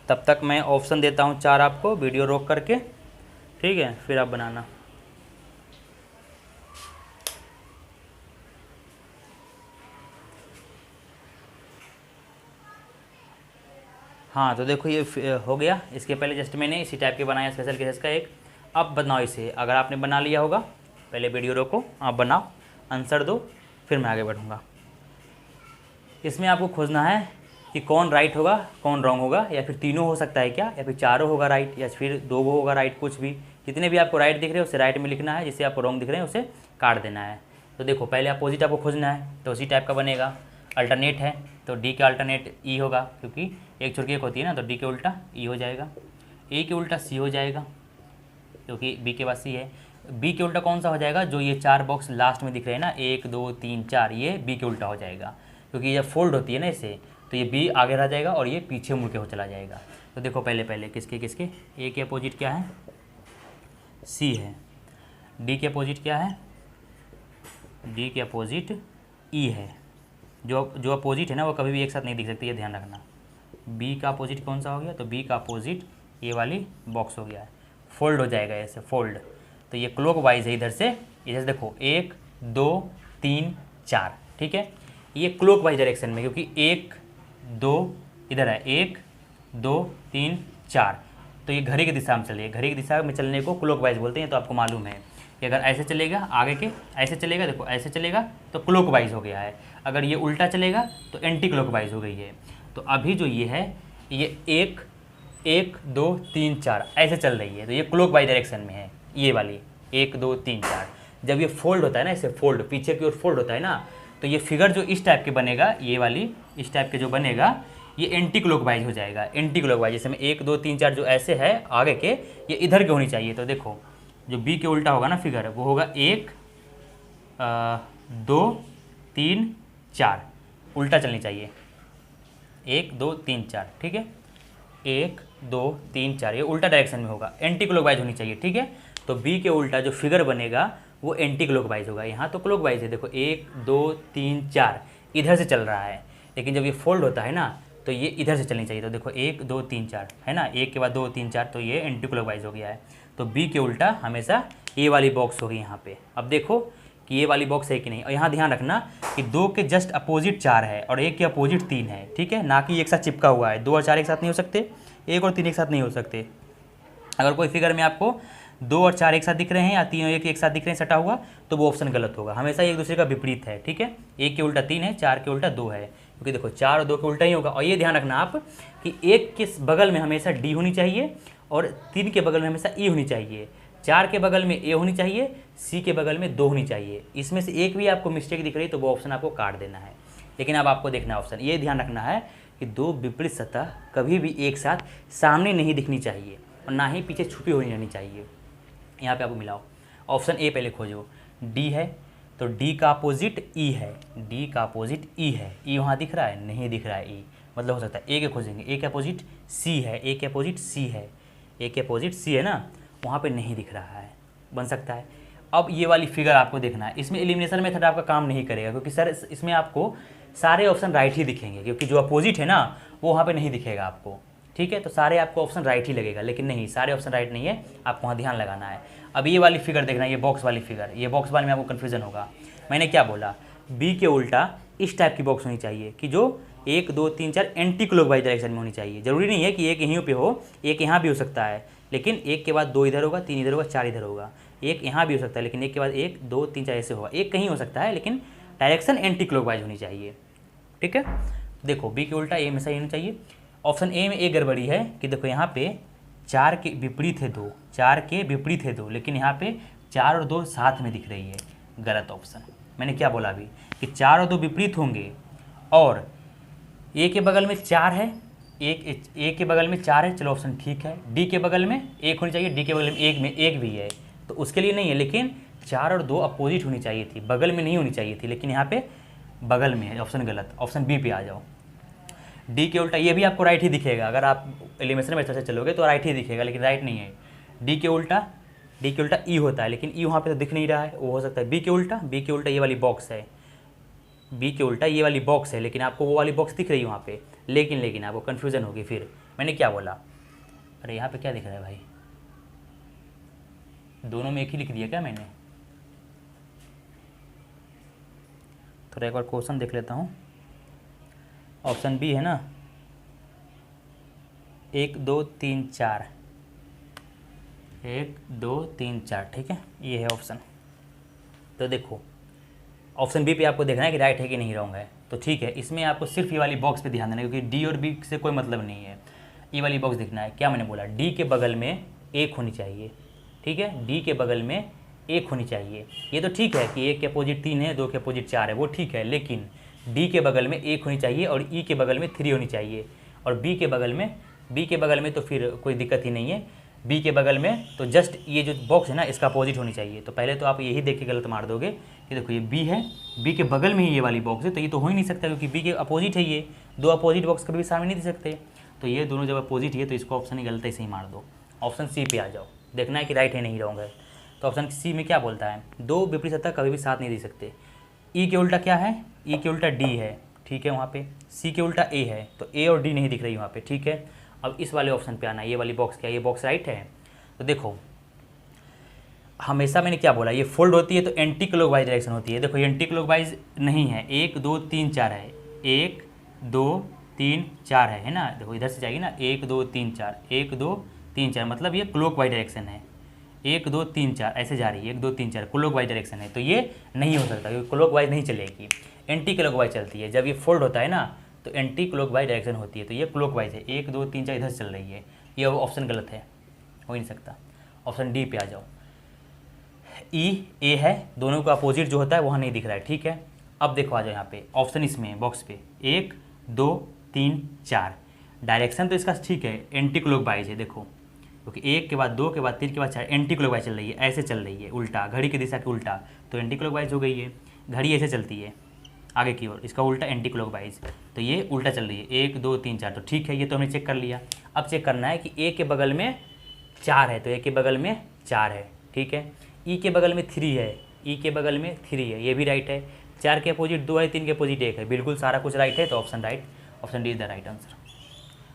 तब तक मैं ऑप्शन देता हूँ 4 आपको, वीडियो रोक करके, ठीक है, फिर आप बनाना। हाँ तो देखो ये हो गया। इसके पहले जस्ट मैंने इसी टाइप के बनाया स्पेशल केसेस का एक। अब बनाओ इसे, अगर आपने बना लिया होगा, पहले वीडियो रोको, आप बनाओ, आंसर दो, फिर मैं आगे बढ़ूँगा। इसमें आपको खोजना है कि कौन राइट होगा, कौन रॉन्ग होगा, या फिर तीनों हो सकता है क्या, या फिर चारों होगा राइट, या फिर 2 होगा राइट, कुछ भी। जितने भी आपको राइट दिख रहे हैं उसे राइट में लिखना है, जिससे आपको रॉन्ग दिख रहे हैं उसे काट देना है। तो देखो पहले अपोजिट आपको खोजना है, तो उसी टाइप का बनेगा। अल्टरनेट है तो डी का अल्टरनेट ई होगा, क्योंकि एक छोड़ के एक होती है ना, तो डी के उल्टा ई हो जाएगा। ए के उल्टा सी हो जाएगा, क्योंकि बी के बाद सी है। बी के उल्टा कौन सा हो जाएगा, जो ये 4 बॉक्स लास्ट में दिख रहे हैं ना, 1 2 3 4, ये बी के उल्टा हो जाएगा, क्योंकि ये फोल्ड होती है ना इसे, तो ये बी आगे रह जाएगा और ये पीछे मुड़ के हो चला जाएगा। तो देखो पहले किसके किसके, ए के अपोजिट क्या है, सी है। डी के अपोजिट क्या है, डी के अपोजिट ई है। जो अपोजिट है ना वो कभी भी एक साथ नहीं दिख सकती, ये ध्यान रखना। बी का अपोजिट कौन सा हो गया, तो बी का अपोजिट ये वाली बॉक्स हो गया है, फोल्ड हो जाएगा ऐसे, फोल्ड। तो ये क्लॉक वाइज है, इधर से देखो 1 2 3 4, ठीक है, ये क्लॉक वाइज डायरेक्शन में, क्योंकि 1 2 इधर है, 1 2 3 4, तो ये घड़ी की दिशा में चलिए, घड़ी की दिशा में चलने को क्लॉक वाइज बोलते हैं। तो आपको मालूम है कि अगर ऐसे चलेगा आगे के, ऐसे चलेगा, देखो ऐसे चलेगा तो क्लॉक वाइज हो गया है, अगर ये उल्टा चलेगा तो एंटी क्लॉक वाइज हो गई है। तो अभी जो ये है, ये 1 1 2 3 4 ऐसे चल रही है, तो ये क्लॉक वाइज डायरेक्शन में है, ये वाली 1 2 3 4। जब ये फोल्ड होता है ना, इसे फोल्ड पीछे की ओर फोल्ड होता है ना, तो ये फिगर जो इस टाइप के बनेगा, ये वाली इस टाइप के जो बनेगा, ये एंटी क्लॉक वाइज हो जाएगा, एंटी क्लॉक वाइज। जैसे में 1 2 3 4 जो ऐसे है आगे के, ये इधर के होनी चाहिए। तो देखो जो बी के उल्टा होगा ना फिगर, वो होगा 1 2 3 4, उल्टा चलनी चाहिए, 1 2 3 4, ठीक है, 1 2 3 4, ये उल्टा डायरेक्शन में होगा, एंटी क्लॉकवाइज होनी चाहिए, ठीक है। तो बी के उल्टा जो फिगर बनेगा वो एंटी क्लॉकवाइज होगा। यहाँ तो क्लॉकवाइज है, देखो 1 2 3 4 इधर से चल रहा है, लेकिन जब ये फोल्ड होता है ना तो ये इधर से चलनी चाहिए। तो देखो 1 2 3 4 है ना, 1 के बाद 2 3 4, तो ये एंटी क्लॉकवाइज हो गया है। तो बी के उल्टा हमेशा ये वाली बॉक्स होगी यहाँ पे। अब देखो कि ये वाली बॉक्स है कि नहीं, और यहाँ ध्यान रखना कि 2 के जस्ट अपोजिट 4 है और 1 के अपोजिट 3 है, ठीक है, ना कि एक साथ चिपका हुआ है। 2 और 4 एक साथ नहीं हो सकते, 1 और 3 एक साथ नहीं हो सकते। अगर कोई फिगर में आपको 2 और 4 एक साथ दिख रहे हैं या 3 और 1 एक साथ दिख रहे हैं सटा हुआ, तो वो ऑप्शन गलत होगा, हमेशा एक दूसरे का विपरीत है, ठीक है। 1 के उल्टा 3 है, 4 के उल्टा 2 है, क्योंकि देखो 4 और 2 के उल्टा ही होगा। और ये ध्यान रखना आप कि 1 के बगल में हमेशा डी होनी चाहिए और 3 के बगल में हमेशा ई होनी चाहिए, 4 के बगल में ए होनी चाहिए, सी के बगल में 2 होनी चाहिए। इसमें से एक भी आपको मिस्टेक दिख रही तो वो ऑप्शन आपको काट देना है। लेकिन अब आपको देखना है ऑप्शन, ये ध्यान रखना है कि 2 विपरीत सतह कभी भी एक साथ सामने नहीं दिखनी चाहिए और ना ही पीछे छुपी हुई रहनी चाहिए। यहाँ पे आपको मिलाओ, ऑप्शन ए पहले खोजो, डी है तो डी का अपोजिट ई है, डी का अपोजिट ई है, ई वहाँ दिख रहा है, नहीं दिख रहा है ई, मतलब हो सकता है ए के खोजेंगे, ए के अपोजिट सी है, ए के अपोजिट सी है, ए के अपोजिट सी है ना, वहाँ पे नहीं दिख रहा है, बन सकता है। अब ये वाली फिगर आपको देखना है, इसमें एलिमिनेशन मेथड आपका काम नहीं करेगा, क्योंकि सर इसमें आपको सारे ऑप्शन राइट ही दिखेंगे, क्योंकि जो अपोजिट है ना वो वहाँ पे नहीं दिखेगा आपको, ठीक है। तो सारे आपको ऑप्शन राइट ही लगेगा, लेकिन नहीं, सारे ऑप्शन राइट नहीं है, आपको वहाँ ध्यान लगाना है। अब ये वाली फिगर देखना, ये बॉक्स वाली फिगर, ये बॉक्स वाले में आपको कन्फ्यूजन होगा। मैंने क्या बोला, बी के उल्टा इस टाइप की बॉक्स होनी चाहिए कि जो 1 2 3 4 एंटी क्लॉकवाइज डायरेक्शन में होनी चाहिए। जरूरी नहीं है कि एक यहीं पे हो, एक यहाँ भी हो सकता है, लेकिन 1 के बाद 2 इधर होगा, 3 इधर होगा, 4 इधर होगा, एक यहाँ भी हो सकता है, लेकिन 1 के बाद 1 2 3 4 ऐसे होगा, एक कहीं हो सकता है, लेकिन डायरेक्शन एंटी क्लॉकवाइज होनी चाहिए, ठीक है। देखो बी के उल्टा ए हमेशा ये होनी चाहिए। ऑप्शन ए में एक गड़बड़ी है कि देखो यहाँ पे 4 के विपरीत है 2, 4 के विपरीत है 2, लेकिन यहाँ पे 4 और 2 साथ में दिख रही है, गलत ऑप्शन। मैंने क्या बोला अभी कि 4 और 2 विपरीत होंगे और ए के बगल में 4 है, ए के बगल में 4 है, चलो ऑप्शन ठीक है। डी के बगल में 1 होनी चाहिए, डी के बगल में एक भी है, तो उसके लिए नहीं है, लेकिन 4 और 2 अपोजिट होनी चाहिए थी, बगल में नहीं होनी चाहिए थी, लेकिन यहाँ पे बगल में है, ऑप्शन गलत। ऑप्शन बी पे आ जाओ, डी के उल्टा, ये भी आपको राइट ही दिखेगा, अगर आप एलिमिनेशन मेथड से चलोगे तो राइट ही दिखेगा, लेकिन राइट नहीं है। डी के उल्टा ई होता है, लेकिन ई वहाँ पे तो दिख नहीं रहा है, वो हो सकता है बी के उल्टा ये वाली बॉक्स है, बी के उल्टा ये वाली बॉक्स है, लेकिन आपको वो वाली बॉक्स दिख रही है वहाँ पे, लेकिन आपको कन्फ्यूजन होगी। फिर मैंने क्या बोला, अरे यहाँ पे क्या दिख रहा है भाई, दोनों में एक ही लिख दिया क्या मैंने, थोड़ा एक बार क्वेश्चन देख लेता हूँ। ऑप्शन बी है ना, 1 2 3 4, 1 2 3 4, ठीक है, ये है ऑप्शन। तो देखो ऑप्शन बी पे आपको देखना है कि राइट है कि नहीं रॉन्ग है, तो ठीक है, इसमें आपको सिर्फ ये वाली बॉक्स पे ध्यान देना है, क्योंकि डी और बी से कोई मतलब नहीं है, ये वाली बॉक्स दिखना है। क्या मैंने बोला, डी के बगल में 1 होनी चाहिए, ठीक है, डी के बगल में 1 होनी चाहिए। ये तो ठीक है कि 1 के अपोजिट 3 है, 2 के अपोजिट 4 है, वो ठीक है, लेकिन डी के बगल में 1 होनी चाहिए और ई के बगल में 3 होनी चाहिए, और बी के बगल में तो फिर कोई दिक्कत ही नहीं है। बी के बगल में तो जस्ट ये जो बॉक्स है ना इसका अपोजिट होनी चाहिए। तो पहले तो आप यही देख के गलत मार दोगे कि देखो ये बी है, बी के बगल में ही ये वाली बॉक्स है, तो ये तो हो ही नहीं सकता क्योंकि बी के अपोजिट है। ये दो अपोजिट बॉक्स कभी भी सामने नहीं दे सकते, तो ये दोनों जब अपोजिट है तो इसको ऑप्शन ही गलत ही मार दो। ऑप्शन सी पे आ जाओ, देखना है कि राइट है नहीं रॉन्ग है। तो ऑप्शन सी में क्या बोलता है, दो विपरीत सत्ता कभी भी साथ नहीं दे सकते। ई के उल्टा क्या है, ई के उल्टा डी है, ठीक है, वहाँ पे सी के उल्टा ए है, तो ए और डी नहीं दिख रही वहाँ पे, ठीक है। अब इस वाले ऑप्शन पे आना, ये वाली बॉक्स क्या, ये बॉक्स राइट है। तो देखो हमेशा मैंने क्या बोला, ये फोल्ड होती है तो एंटी क्लॉकवाइज डायरेक्शन होती है। देखो ये एंटी क्लॉकवाइज नहीं है, 1 2 3 4 है, 1 2 3 4 है ना। देखो इधर से जाएगी ना, 1 2 3 4, 1 2 3 4, मतलब ये क्लॉकवाइज डायरेक्शन है। 1 2 3 4 ऐसे जा रही है, 1 2 3 4 क्लॉकवाइज डायरेक्शन है, तो ये नहीं हो सकता क्योंकि क्लॉकवाइज नहीं चलेगी, एंटी क्लॉकवाइज चलती है। जब ये फोल्ड होता है ना तो एंटी क्लॉकवाइज डायरेक्शन होती है, तो ये क्लॉकवाइज है, 1 2 3 4 इधर से चल रही है, ये ऑप्शन गलत है, हो ही नहीं सकता। ऑप्शन डी पे आ जाओ, ई ए है, दोनों का अपोजिट जो होता है वहाँ नहीं दिख रहा है, ठीक है। अब देखो आ जाओ यहाँ पे ऑप्शन इसमें बॉक्स पे 1 2 3 4, डायरेक्शन तो इसका ठीक है, एंटी क्लॉकवाइज है। देखो क्योंकि 1 के बाद 2 के बाद 3 के बाद 4 एंटी क्लॉकवाइज चल रही है, ऐसे चल रही है उल्टा, घड़ी की दिशा के उल्टा, तो एंटी क्लॉकवाइज हो गई है। घड़ी ऐसे चलती है आगे की ओर, इसका उल्टा एंटी क्लॉकवाइज, तो ये उल्टा चल रही है, 1 2 3 4, तो ठीक है, ये तो हमने चेक कर लिया। अब चेक करना है कि ए के बगल में 4 है, तो ए के बगल में 4 है, ठीक है। ई के बगल में 3 है, ई के बगल में 3 है, ये भी राइट है। 4 के अपोजिट 2 है, 3 के अपोजिट 1 है, बिल्कुल सारा कुछ राइट है, तो option right, option D is the right answer.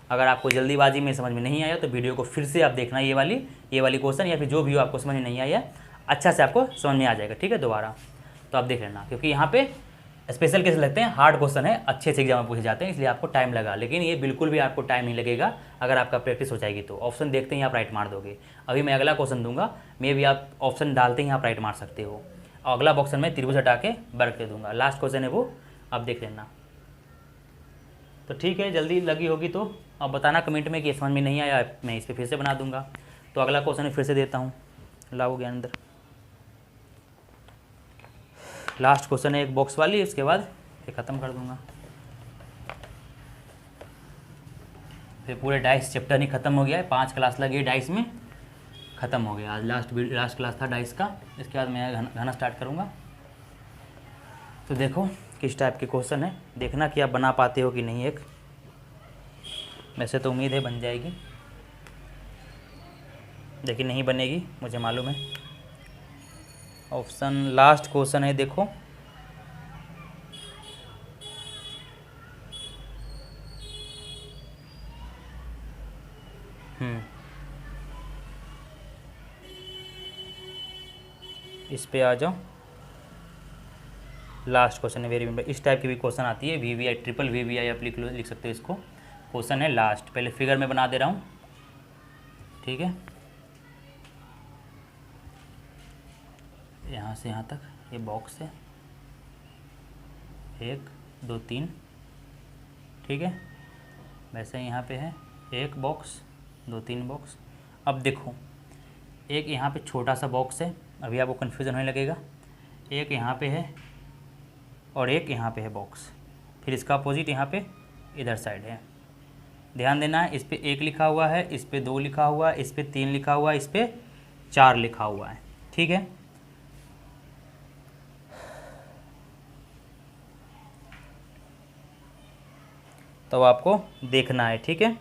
अगर आपको जल्दीबाजी में समझ में नहीं आया तो वीडियो को फिर से आप देखना, ये वाली क्वेश्चन या फिर जो भी हो आपको समझ में नहीं आया अच्छा से आपको समझ में आ जाएगा, ठीक है, दोबारा। तो आप देख लेना, क्योंकि यहाँ पे स्पेशल केस लगते हैं, हार्ड क्वेश्चन है, अच्छे से एग्जाम में पूछे जाते हैं, इसलिए आपको टाइम लगा, लेकिन ये बिल्कुल भी आपको टाइम नहीं लगेगा अगर आपका प्रैक्टिस हो जाएगी तो। ऑप्शन देखते ही आप राइट मार दोगे। अभी मैं अगला क्वेश्चन दूंगा, मे भी आप ऑप्शन डालते ही आप राइट मार सकते हो, और अगला ऑप्शन में त्रिभुज हटा के वर्क कर दूंगा। लास्ट क्वेश्चन है वो, आप देख लेना। तो ठीक है, जल्दी लगी होगी तो अब बताना कमेंट में कि समझ में नहीं आया, मैं इस पर फिर से बना दूंगा। तो अगला क्वेश्चन फिर से देता हूँ, लाओ गया अंदर। लास्ट क्वेश्चन है एक बॉक्स वाली, इसके बाद फिर ख़त्म कर दूंगा, फिर पूरे डाइस चैप्टर नहीं ख़त्म हो गया है। 5 क्लास लगी डाइस में, ख़त्म हो गया। आज लास्ट क्लास था डाइस का, इसके बाद मैं घना स्टार्ट करूँगा। तो देखो किस टाइप के क्वेश्चन है, देखना कि आप बना पाते हो कि नहीं। एक वैसे तो उम्मीद है बन जाएगी, लेकिन नहीं बनेगी मुझे मालूम है। ऑप्शन लास्ट क्वेश्चन है, देखो इस पे आ जाओ। लास्ट क्वेश्चन है, वेरी इंपॉर्टेंट। इस टाइप की भी क्वेश्चन आती है, VVI ट्रिपल VVI आप लिख सकते हो इसको। क्वेश्चन है लास्ट, पहले फिगर में बना दे रहा हूँ, ठीक है। यहाँ से यहाँ तक ये बॉक्स है, 1 2 3, ठीक है। वैसे यहाँ पे है 1 बॉक्स 2 3 बॉक्स। अब देखो एक यहाँ पे छोटा सा बॉक्स है, अभी आपको कन्फ्यूज़न होने लगेगा। एक यहाँ पे है और एक यहाँ पे है बॉक्स, फिर इसका अपोजिट यहाँ पे इधर साइड है। ध्यान देना है, इस पे 1 लिखा हुआ है, इस पे 2 लिखा हुआ है, इस पे 3 लिखा हुआ है, इस पे 4 लिखा हुआ है, ठीक है। तो आपको देखना है, ठीक है।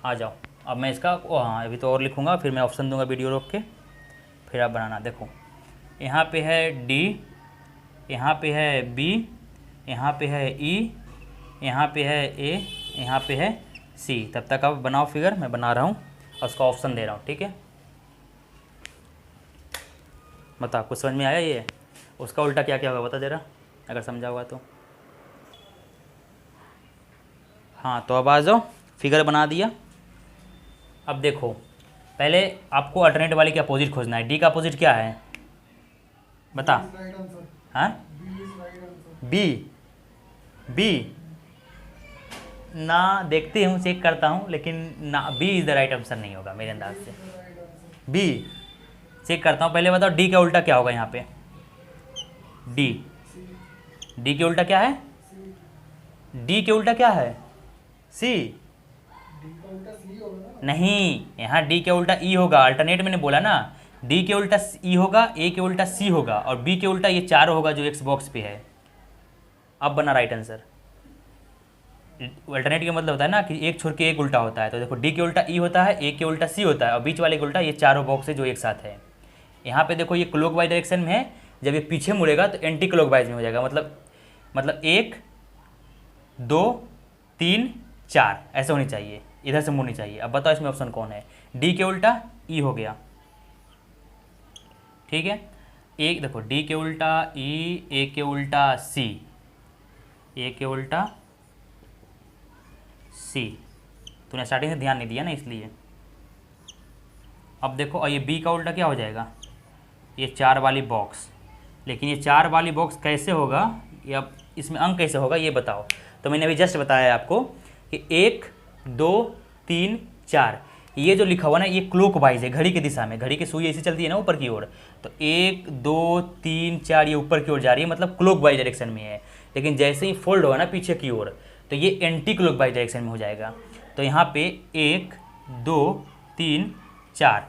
आ जाओ, अब मैं इसका हाँ अभी तो और लिखूँगा, फिर मैं ऑप्शन दूंगा वीडियो रोक के, फिर आप बनाना। देखो यहाँ पे है D, यहाँ पे है B, यहाँ पे है E, यहाँ पे है A, यहाँ पे है C। तब तक आप बनाओ फिगर, मैं बना रहा हूँ और उसका ऑप्शन दे रहा हूँ, ठीक है। बता कुछ समझ में आया ये? उसका उल्टा क्या क्या होगा बता दे रहा, अगर समझा होगा तो। हाँ तो अब आ जाओ, फिगर बना दिया। अब देखो पहले आपको अल्टरनेट वाले के अपोजिट खोजना है। D का अपोजिट क्या है बता? हाँ बी ना, देखते हूँ चेक करता हूँ, लेकिन ना B is the right answer नहीं होगा मेरे अंदाज से। B चेक करता हूँ, पहले बताओ D का उल्टा क्या होगा यहाँ पे? D के उल्टा क्या है? डी के उल्टा क्या है? सी। डी का उल्टा सी होगा ना। नहीं, यहाँ डी के उल्टा ई होगा, अल्टरनेट मैंने बोला ना। डी के उल्टा ई होगा, ए के उल्टा सी होगा, और बी के उल्टा ये चारों होगा जो एक्स बॉक्स पे है। अब बना राइट आंसर। अल्टरनेट का मतलब होता है ना कि एक छोड़ के एक उल्टा होता है। तो देखो डी के उल्टा ई होता है, ए के उल्टा सी होता है, और बीच वाले के उल्टा ये चारों बॉक्स है जो एक साथ है। यहाँ पे देखो ये क्लॉकवाइज डायरेक्शन में है, जब ये पीछे मुड़ेगा तो एंटी क्लॉकवाइज में हो जाएगा। मतलब 1 2 3 4 ऐसे होनी चाहिए, इधर से मुड़नी चाहिए। अब बताओ इसमें ऑप्शन कौन है? डी के उल्टा ई हो गया, ठीक है। एक देखो डी के उल्टा ई, ए के उल्टा सी, ए के उल्टा सी। तूने स्टार्टिंग से ध्यान नहीं दिया ना इसलिए। अब देखो, और ये बी का उल्टा क्या हो जाएगा? ये 4 वाली बॉक्स। लेकिन ये 4 वाली बॉक्स कैसे होगा, या इसमें अंक कैसे होगा ये बताओ। तो मैंने अभी जस्ट बताया आपको कि 1 2 3 4, ये जो लिखा हुआ ना ये क्लॉकवाइज है, घड़ी की दिशा में। घड़ी की सुई ऐसी चलती है ना ऊपर की ओर, तो 1 2 3 4 ये ऊपर की ओर जा रही है, मतलब क्लॉकवाइज डायरेक्शन में है। लेकिन जैसे ही फोल्ड होगा ना पीछे की ओर, तो ये एंटी क्लॉकवाइज डायरेक्शन में हो जाएगा। तो यहाँ पे 1 2 3 4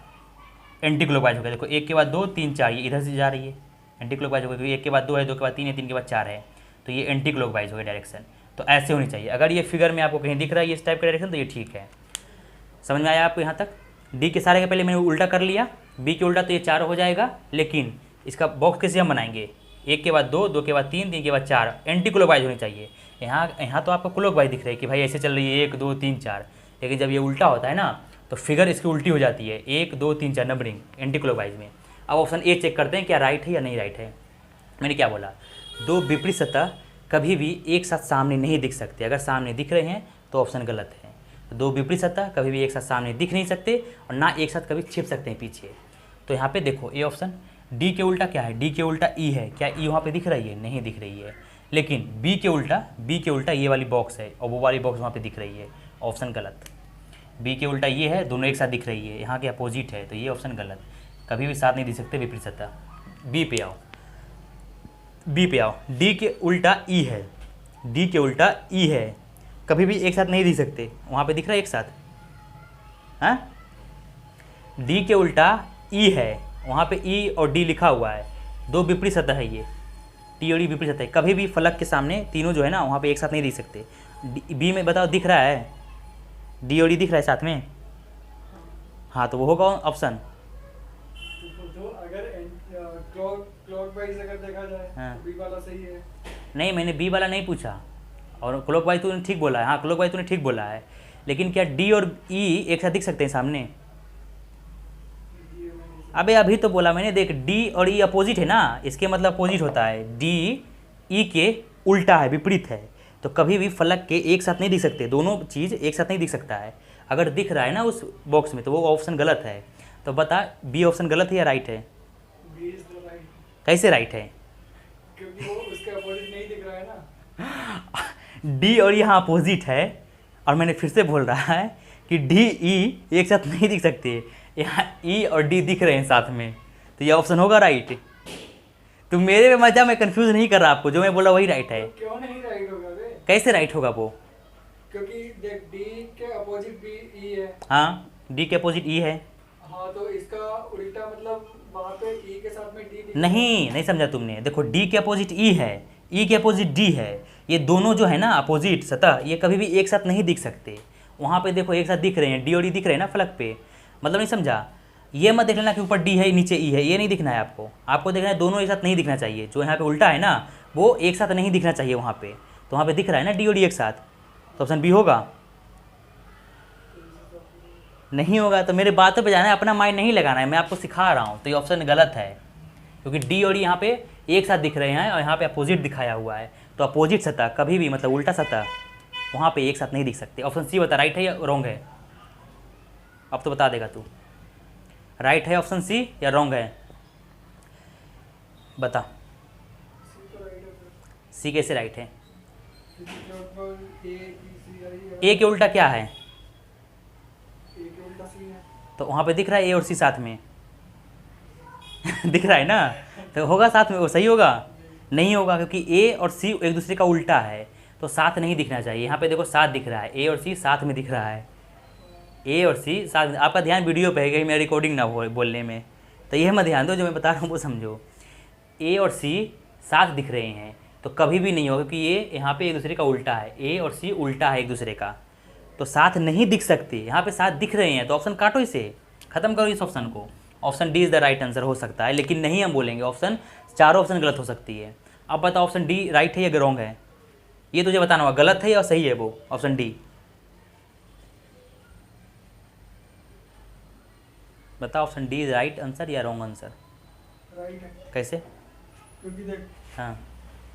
एंटी क्लॉकवाइज हो गया। देखो 1 के बाद 2 3 4 ये इधर से जा रही है, एंटी क्लॉकवाइज हो गया, क्योंकि 1 के बाद 2 है, 2 के बाद 3 है, 3 के बाद 4 है, तो ये एंटी क्लॉकवाइज हो गया डायरेक्शन। तो ऐसे होनी चाहिए। अगर ये फिगर में आपको कहीं दिख रहा है इस टाइप का डायरेक्शन, तो ये ठीक है। समझ में आया आपको यहाँ तक? डी के सारे के पहले मैंने उल्टा कर लिया, बी के उल्टा तो ये 4 हो जाएगा। लेकिन इसका बॉक्स कैसे हम बनाएंगे? 1 के बाद 2 2 के बाद 3 3 के बाद 4 एंटी क्लॉकवाइज होनी चाहिए। यहाँ तो आपको क्लॉकवाइज दिख रहा है कि भाई ऐसे चल रही है 1 2 3 4, लेकिन जब ये उल्टा होता है ना तो फिगर इसकी उल्टी हो जाती है, 1 2 3 4 नंबरिंग एंटी क्लॉकवाइज में। अब ऑप्शन ए चेक करते हैं क्या राइट है या नहीं राइट है। मैंने क्या बोला? दो विपरीत सतह कभी भी एक साथ सामने नहीं दिख सकते। अगर सामने दिख रहे हैं तो ऑप्शन गलत है। दो विपरीत सतह कभी भी एक साथ सामने दिख नहीं सकते और ना एक साथ कभी छिप सकते हैं पीछे। तो यहाँ पे देखो ए ऑप्शन। डी के उल्टा क्या है? डी के उल्टा ई है। क्या ई वहाँ पे दिख रही है? नहीं दिख रही है। लेकिन बी के उल्टा ये वाली बॉक्स है और वो वाली बॉक्स वहाँ पे दिख रही है। ऑप्शन गलत। बी के उल्टा ये है, दोनों एक साथ दिख रही है, यहाँ के अपोजिट है, तो ये ऑप्शन गलत। कभी भी साथ नहीं दिख सकते विपरीत सतह। बी पे आओ, बी पे आओ। डी के उल्टा ई है, डी के उल्टा ई है, कभी भी एक साथ नहीं दिख सकते। वहाँ पे दिख रहा है एक साथ, हाँ? डी के उल्टा ई है, वहाँ पे ई और डी लिखा हुआ है, दो विपरीत सतह है ये, टी और ई विपरीत सतह है। कभी भी फलक के सामने तीनों जो है ना वहाँ पे एक साथ नहीं दिख सकते। बी में बताओ दिख रहा है? डी और ई दिख रहा है साथ में? हाँ, तो वो होगा ऑप्शन। तो अगर क्लॉकवाइज अगर देखा जाए हाँ। तो बी वाला सही है। नहीं, मैंने बी वाला नहीं पूछा, और क्लॉकवाइज तूने ठीक बोला है। हाँ, क्लॉकवाइज तूने ठीक बोला है, लेकिन क्या डी और ई एक साथ दिख सकते हैं सामने? अबे अभी तो बोला मैंने, देख डी और ई अपोजिट है ना, इसके मतलब अपोजिट होता है। डी ई के उल्टा है, विपरीत है, तो कभी भी फलक के एक साथ नहीं दिख सकते, दोनों चीज़ एक साथ नहीं दिख सकता है। अगर दिख रहा है ना उस बॉक्स में तो वो ऑप्शन गलत है। तो बता बी ऑप्शन गलत है या राइट है? B is the right. कैसे राइट है? क्योंकि वो उसके अपोजिट नहीं दिख रहा है ना। डी और यहाँ अपोजिट है, और मैंने फिर से बोल रहा है कि डी ई एक साथ नहीं दिख सकते, यहाँ ई और डी दिख रहे हैं साथ में, तो ये ऑप्शन होगा राइट। तो मेरे में मजा, मैं कंफ्यूज नहीं कर रहा आपको, जो मैं बोला वही राइट है। क्यों नहीं राइट होगा बे? कैसे राइट होगा वो? क्योंकि देख डी के अपोजिट बी ई है। हाँ, डी के अपोजिट ई है। हाँ, तो इसका उल्टा मतलब वहाँ पे ई के साथ में डी दिख नहीं समझा तुमने। देखो डी के अपोजिट ई है, ई के अपोजिट डी है, ये दोनों जो है ना अपोजिट सतह, ये कभी भी एक साथ नहीं दिख सकते। वहाँ पे देखो एक साथ दिख रहे हैं, डी और ई दिख रहे हैं ना फलक पे, मतलब नहीं समझा। ये मत देख लेना कि ऊपर डी है नीचे ई है, ये नहीं दिखना है आपको। आपको देखना है दोनों एक साथ नहीं दिखना चाहिए। जो यहाँ पे उल्टा है ना वो एक साथ नहीं दिखना चाहिए वहाँ पे, तो वहाँ पे दिख रहा है ना डी और डी एक साथ, तो ऑप्शन बी होगा। नहीं होगा तो मेरे बातों पे जाना है, अपना माइंड नहीं लगाना है, मैं आपको सिखा रहा हूँ। तो ये ऑप्शन गलत है, क्योंकि डी और ई यहाँ पे एक साथ दिख रहे हैं और यहाँ पे अपोजिट दिखाया हुआ है। तो अपोजिट सतह कभी भी, मतलब उल्टा सतह, वहाँ पे एक साथ नहीं दिख सकते। ऑप्शन सी बता, राइट है या रॉन्ग है? अब तो बता देगा तू, राइट है ऑप्शन सी या रॉन्ग है? बता। सी कैसे राइट है? ए के उल्टा क्या है? तो वहाँ पे दिख रहा है ए और सी साथ में दिख रहा है ना, तो होगा साथ में, वो सही होगा? नहीं होगा, क्योंकि ए और सी एक दूसरे का उल्टा है। तो साथ नहीं दिखना चाहिए। यहाँ पे देखो साथ दिख रहा है, ए और सी साथ में दिख रहा है, ए और सी साथ में। आपका ध्यान वीडियो पे है, कहीं मेरा रिकॉर्डिंग ना हो बोलने में, तो यह मत ध्यान दो, जो मैं बता रहा हूँ वो समझो। ए और सी साथ दिख रहे हैं तो कभी भी नहीं होगा कि ये यहाँ पे एक दूसरे का उल्टा है, ए और सी उल्टा है एक दूसरे का, तो साथ नहीं दिख सकते। यहाँ पे साथ दिख रहे हैं तो ऑप्शन काटो, इसे ख़त्म करो इस ऑप्शन को। Option D is the right answer हो सकता है, लेकिन नहीं हम बोलेंगे, ऑप्शन चारों ऑप्शन गलत हो सकती है। अब बताओ ऑप्शन डी राइट है या रॉन्ग है, ये तुझे बताना होगा, गलत है या सही है वो ऑप्शन डी। बताओ option D is right answer या रॉन्ग आंसर। राइट है, कैसे? क्योंकि देख हाँ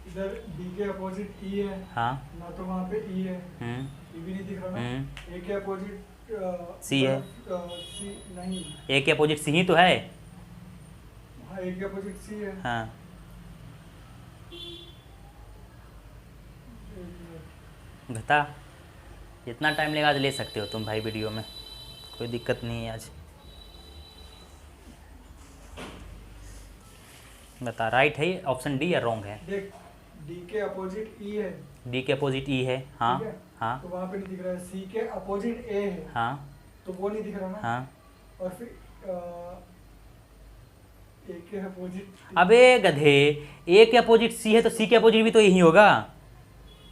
इधर डी के अपोजिट ई है, हाँ ना तो वहाँ पे ई है, ई भी नहीं दिख रहा ना। ए के अपोजिट सी है, सी नहीं, ए के अपोजिट सी ही तो है। हाँ ए के अपोजिट सी है। हाँ घटा, जितना टाइम लेगा आज ले सकते हो तुम भाई, वीडियो में कोई दिक्कत नहीं है आज। बता राइट है ऑप्शन डी या रॉन्ग है। देख डी के अपोजिट ई है, डी के अपोजिट ई है, हाँ ठीक है? हाँ तो वहाँ पे नहीं दिख रहा है। सी के अपोजिट ए है, हाँ तो वो नहीं दिख रहा ना। हाँ। और फिर ए के अपोजिट, अबे गधे, ए के अपोजिट सी है तो सी के अपोजिट भी तो यही होगा।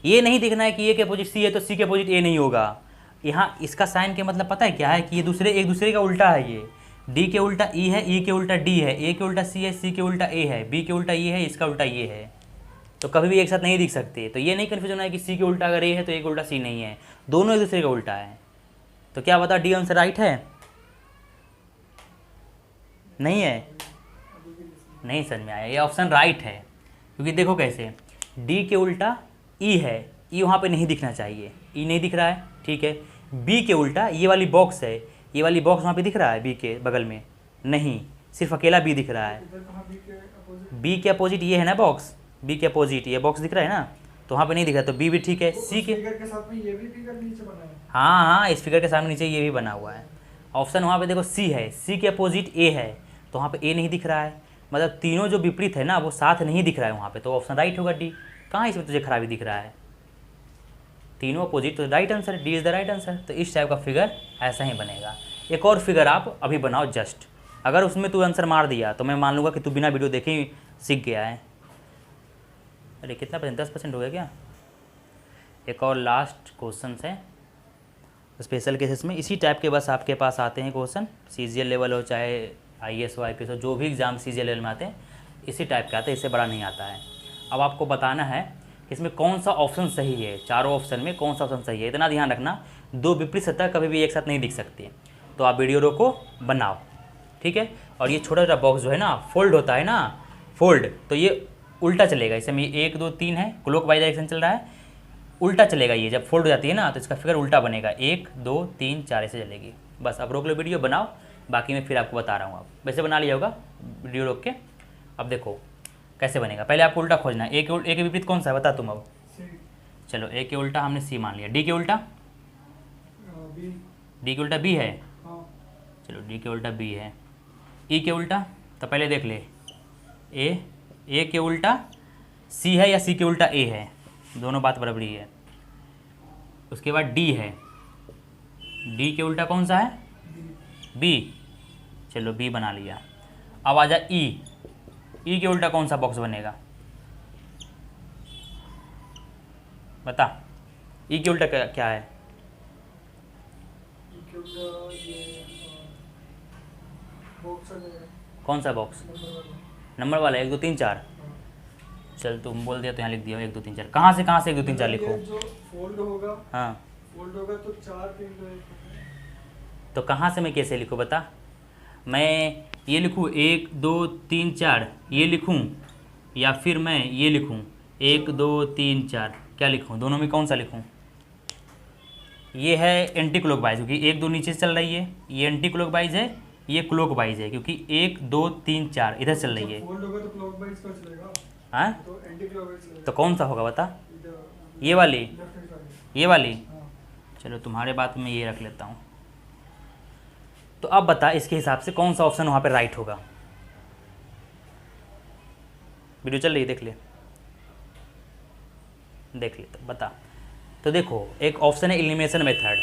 ये नहीं दिखना है कि ए के अपोजिट सी है तो सी के अपोजिट ए नहीं होगा। यहाँ इसका साइन के मतलब पता है क्या है, कि ये दूसरे एक दूसरे का उल्टा है। ये डी के उल्टा ई है, ई के उल्टा डी है, ए के उल्टा सी है, सी के उल्टा ए है, बी के उल्टा ये है, इसका उल्टा ये है, तो कभी भी एक साथ नहीं दिख सकते। तो ये नहीं कन्फ्यूजन होना है कि सी के उल्टा अगर ए है तो ए के उल्टा सी नहीं है, दोनों एक दूसरे का उल्टा है। तो क्या बता डी आंसर राइट है? नहीं है, नहीं समझ में आया। ये ऑप्शन राइट है, क्योंकि देखो कैसे, डी के उल्टा ई है, ई वहाँ पे नहीं दिखना चाहिए, ई नहीं दिख रहा है, ठीक है। बी के उल्टा ये वाली बॉक्स है, ये वाली बॉक्स वहाँ पे दिख रहा है बी के बगल में, नहीं, सिर्फ अकेला बी दिख रहा है। इधर कहाँ बी के अपोजिट, बी के अपोजिट ये है ना बॉक्स, बी के अपोजिट ये बॉक्स दिख रहा है ना, तो वहाँ पे नहीं दिख रहा, तो बी भी ठीक है। सी के, फिगर के साथ में ये भी फिगर नीचे बना है। हाँ हाँ, इस फिगर के सामने नीचे ये भी बना हुआ है। ऑप्शन वहाँ पे देखो सी है, सी के अपोजिट ए है, तो वहाँ पे ए नहीं दिख रहा है, मतलब तीनों जो विपरीत है ना वो साथ नहीं दिख रहा है वहाँ पे, तो ऑप्शन राइट होगा डी। कहाँ इसमें तुझे खराबी दिख रहा है, तीनों अपोजिट, तो right answer, D is the right answer. तो इस टाइप का फिगर ऐसा ही बनेगा। एक और फिगर आप अभी बनाओ जस्ट, अगर उसमें तू आंसर मार दिया तो मैं मान लूँगा कि तू बिना वीडियो देखे ही सीख गया है। अरे कितना परसेंट, 10% हो गया क्या? एक और लास्ट क्वेश्चन है स्पेशल केसेस में, इसी टाइप के बस आपके पास आते हैं क्वेश्चन, CGL लेवल हो चाहे IAS हो IPS हो, जो भी एग्ज़ाम CGL लेवल में आते हैं इसी टाइप के आते हैं, इससे बड़ा नहीं आता है। अब आपको बताना है कि इसमें कौन सा ऑप्शन सही है, चारों ऑप्शन में कौन सा ऑप्शन सही है। इतना ध्यान रखना, दो विपरीत सतह कभी भी एक साथ नहीं दिख सकती। तो आप वीडियो रोको, बनाओ, ठीक है। और ये छोटा छोटा बॉक्स जो है ना, फोल्ड होता है ना, फोल्ड, तो ये उल्टा चलेगा। इसमें 1 2 3 है, क्लॉक वाइज डायरेक्शन चल रहा है, उल्टा चलेगा। ये जब फोल्ड हो जाती है ना तो इसका फिगर उल्टा बनेगा, 1 2 3 4 ऐसे चलेगी। बस अब रोक लो वीडियो, बनाओ, बाकी मैं फिर आपको बता रहा हूँ। आप वैसे बना लिया होगा वीडियो रोक के। अब देखो कैसे बनेगा, पहले आपको उल्टा खोजना है। ए के विपरीत कौन सा है बता तुम अब। चलो ए के उल्टा हमने सी मान लिया, डी के उल्टा, डी के उल्टा बी है, चलो डी के उल्टा बी है। ई के उल्टा, तो पहले देख ले, ए के उल्टा सी है या सी के उल्टा ए है, दोनों बात बराबरी है। उसके बाद डी है, डी के उल्टा कौन सा है, बी, चलो बी बना लिया। अब आ जा ई के उल्टा कौन सा बॉक्स बनेगा बता, ई के उल्टा क्या है? कौन सा बॉक्स, नंबर वाला 1 2 3 4। चल तुम बोल दिया तो यहाँ लिख दिया 1 2 3 4। कहाँ से 1 2 3 4 लिखो? जो फोल्ड होगा, हाँ फोल्ड होगा तो 4 3 2 1। तो कहाँ से मैं कैसे लिखूँ बता? मैं ये लिखूँ 1 2 3 4 ये लिखूँ, या फिर मैं ये लिखूँ 1 2 3 4, क्या लिखूँ? दोनों में कौन सा लिखूँ? ये है एंटी क्लॉकवाइज, क्योंकि 1 2 नीचे चल रही है, ये एंटी क्लॉकवाइज है, ये क्लॉकवाइज है, क्योंकि 1 2 3 4 इधर चल रही है। फोल्ड होगा तो क्लॉकवाइज का चलेगा, हाँ तो एंटी क्लॉकवाइज चलेगा। तो कौन सा होगा बता? इधर ये वाली, लेफ्ट हैंड साइड। ये वाली। हाँ, चलो तुम्हारे बात में ये रख लेता हूँ। तो अब बता इसके हिसाब से कौन सा ऑप्शन वहाँ पे राइट होगा। वीडियो चल रही है, देख ले। देख लेते बता। तो देखो एक ऑप्शन है एलिमिनेशन मेथड,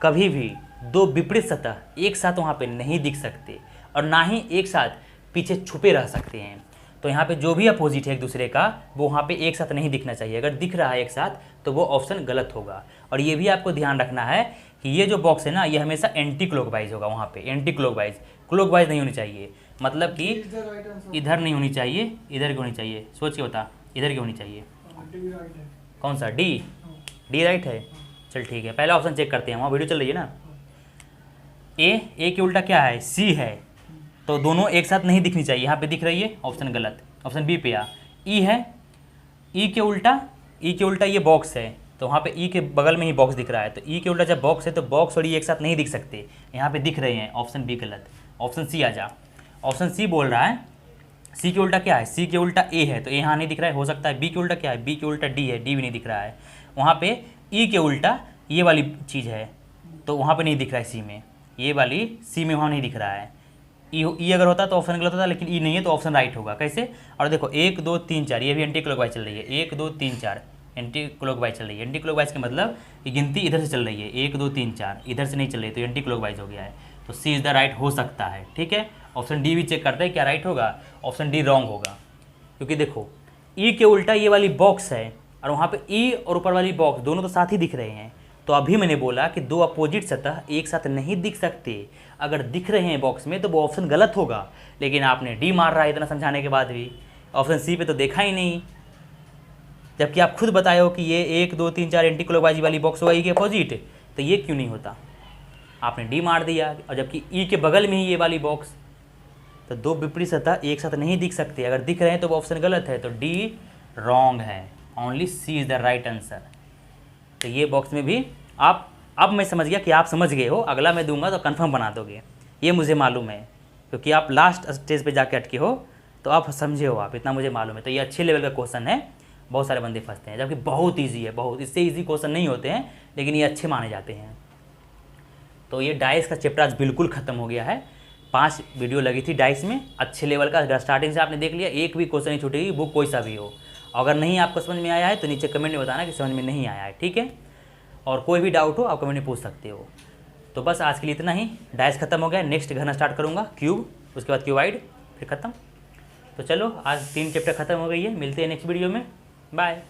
कभी भी दो विपरीत सतह एक साथ वहाँ पे नहीं दिख सकते और ना ही एक साथ पीछे छुपे रह सकते हैं। तो यहाँ पे जो भी अपोजिट है एक दूसरे का वो वहाँ पे एक साथ नहीं दिखना चाहिए। अगर दिख रहा है एक साथ तो वो ऑप्शन गलत होगा। और ये भी आपको ध्यान रखना है कि ये जो बॉक्स है ना ये हमेशा एंटी क्लॉकवाइज होगा, वहाँ पे एंटी क्लॉकवाइज, क्लॉकवाइज नहीं होनी चाहिए। मतलब कि Is the right answer? इधर नहीं होनी चाहिए, इधर की होनी चाहिए। सोच के बता, इधर की होनी चाहिए। डी राइट है। कौन सा? डी? डी राइट है। चल ठीक है, पहला ऑप्शन चेक करते हैं, वहाँ वीडियो चल रही है ना। ए के उल्टा क्या है? सी है, तो दोनों एक साथ नहीं दिखनी चाहिए। यहाँ पे दिख रही है, ऑप्शन गलत। ऑप्शन बी पे आ। ई है, ई के उल्टा ये बॉक्स है, तो वहाँ पे ई के बगल में ही बॉक्स दिख रहा है। तो ई के उल्टा जब बॉक्स है तो बॉक्स और ई एक साथ नहीं दिख सकते, यहाँ पे दिख रहे हैं। ऑप्शन बी गलत। ऑप्शन सी आ जा। ऑप्शन सी बोल रहा है सी के उल्टा क्या है? सी के उल्टा ए है, तो ए यहाँ नहीं दिख रहा है। हो सकता है बी के उल्टा क्या है? बी के उल्टा डी है, डी भी नहीं दिख रहा है। वहाँ पे ई के उल्टा ये वाली चीज़ है, तो वहाँ पे नहीं दिख रहा है सी में। ये वाली सी में वहाँ नहीं दिख रहा है। ई अगर होता तो ऑप्शन गलत होता, लेकिन ई नहीं है तो ऑप्शन राइट होगा। कैसे? और देखो 1 2 3 4 ये भी एंटी क्लॉकवाइज चल रही है। 1 2 3 4 एंटी क्लॉकवाइज चल रही है। एंटी क्लॉकवाइज का मतलब ये गिनती इधर से चल रही है, 1 2 3 4 इधर से नहीं चल रही, तो एंटी क्लॉकवाइज हो गया है। तो सी इज़ द राइट हो सकता है। ठीक है, ऑप्शन डी भी चेक करते हैं क्या राइट होगा। ऑप्शन डी रॉन्ग होगा, क्योंकि देखो ई के उल्टा ये वाली बॉक्स है और वहाँ पे ई और ऊपर वाली बॉक्स दोनों तो साथ ही दिख रहे हैं। तो अभी मैंने बोला कि दो अपोजिट सतह एक साथ नहीं दिख सकते। अगर दिख रहे हैं बॉक्स में तो वो ऑप्शन गलत होगा, लेकिन आपने डी मार रहा है इतना समझाने के बाद भी। ऑप्शन सी पे तो देखा ही नहीं, जबकि आप खुद बताए हो कि ये 1 2 3 4 एंटी क्लॉकवाइज वाली बॉक्स होगा ई के अपोजिट, तो ये क्यों नहीं होता? आपने डी मार दिया, और जबकि ई के बगल में ही ये वाली बॉक्स। तो दो विपरीत सतह एक साथ नहीं दिख सकते, अगर दिख रहे हैं तो वो ऑप्शन गलत है, तो डी रॉन्ग है। Only C is the right answer. तो ये बॉक्स में भी आप, अब मैं समझ गया कि आप समझ गए हो, अगला मैं दूंगा तो कंफर्म बना दोगे, ये मुझे मालूम है, क्योंकि आप लास्ट स्टेज पे जाके अटके हो तो आप समझे हो, आप इतना मुझे मालूम है। तो ये अच्छे लेवल का क्वेश्चन है, बहुत सारे बंदे फंसते हैं, जबकि बहुत ईजी है, बहुत इससे ईजी क्वेश्चन नहीं होते हैं, लेकिन ये अच्छे माने जाते हैं। तो ये डाइस का चैप्टर आज बिल्कुल ख़त्म हो गया है। 5 वीडियो लगी थी डाइस में, अच्छे लेवल का, अगर स्टार्टिंग से आपने देख लिया, एक भी क्वेश्चन नहीं छूटेगी, वो कोई सा भी हो। अगर नहीं आपको समझ में आया है तो नीचे कमेंट में बताना कि समझ में नहीं आया है, ठीक है। और कोई भी डाउट हो आप कमेंट में पूछ सकते हो। तो बस आज के लिए इतना ही, डाइस खत्म हो गया, नेक्स्ट घना स्टार्ट करूँगा क्यूब, उसके बाद क्यूबाइड, फिर ख़त्म। तो चलो आज 3 चैप्टर खत्म हो गई है, मिलते हैं नेक्स्ट वीडियो में, बाय।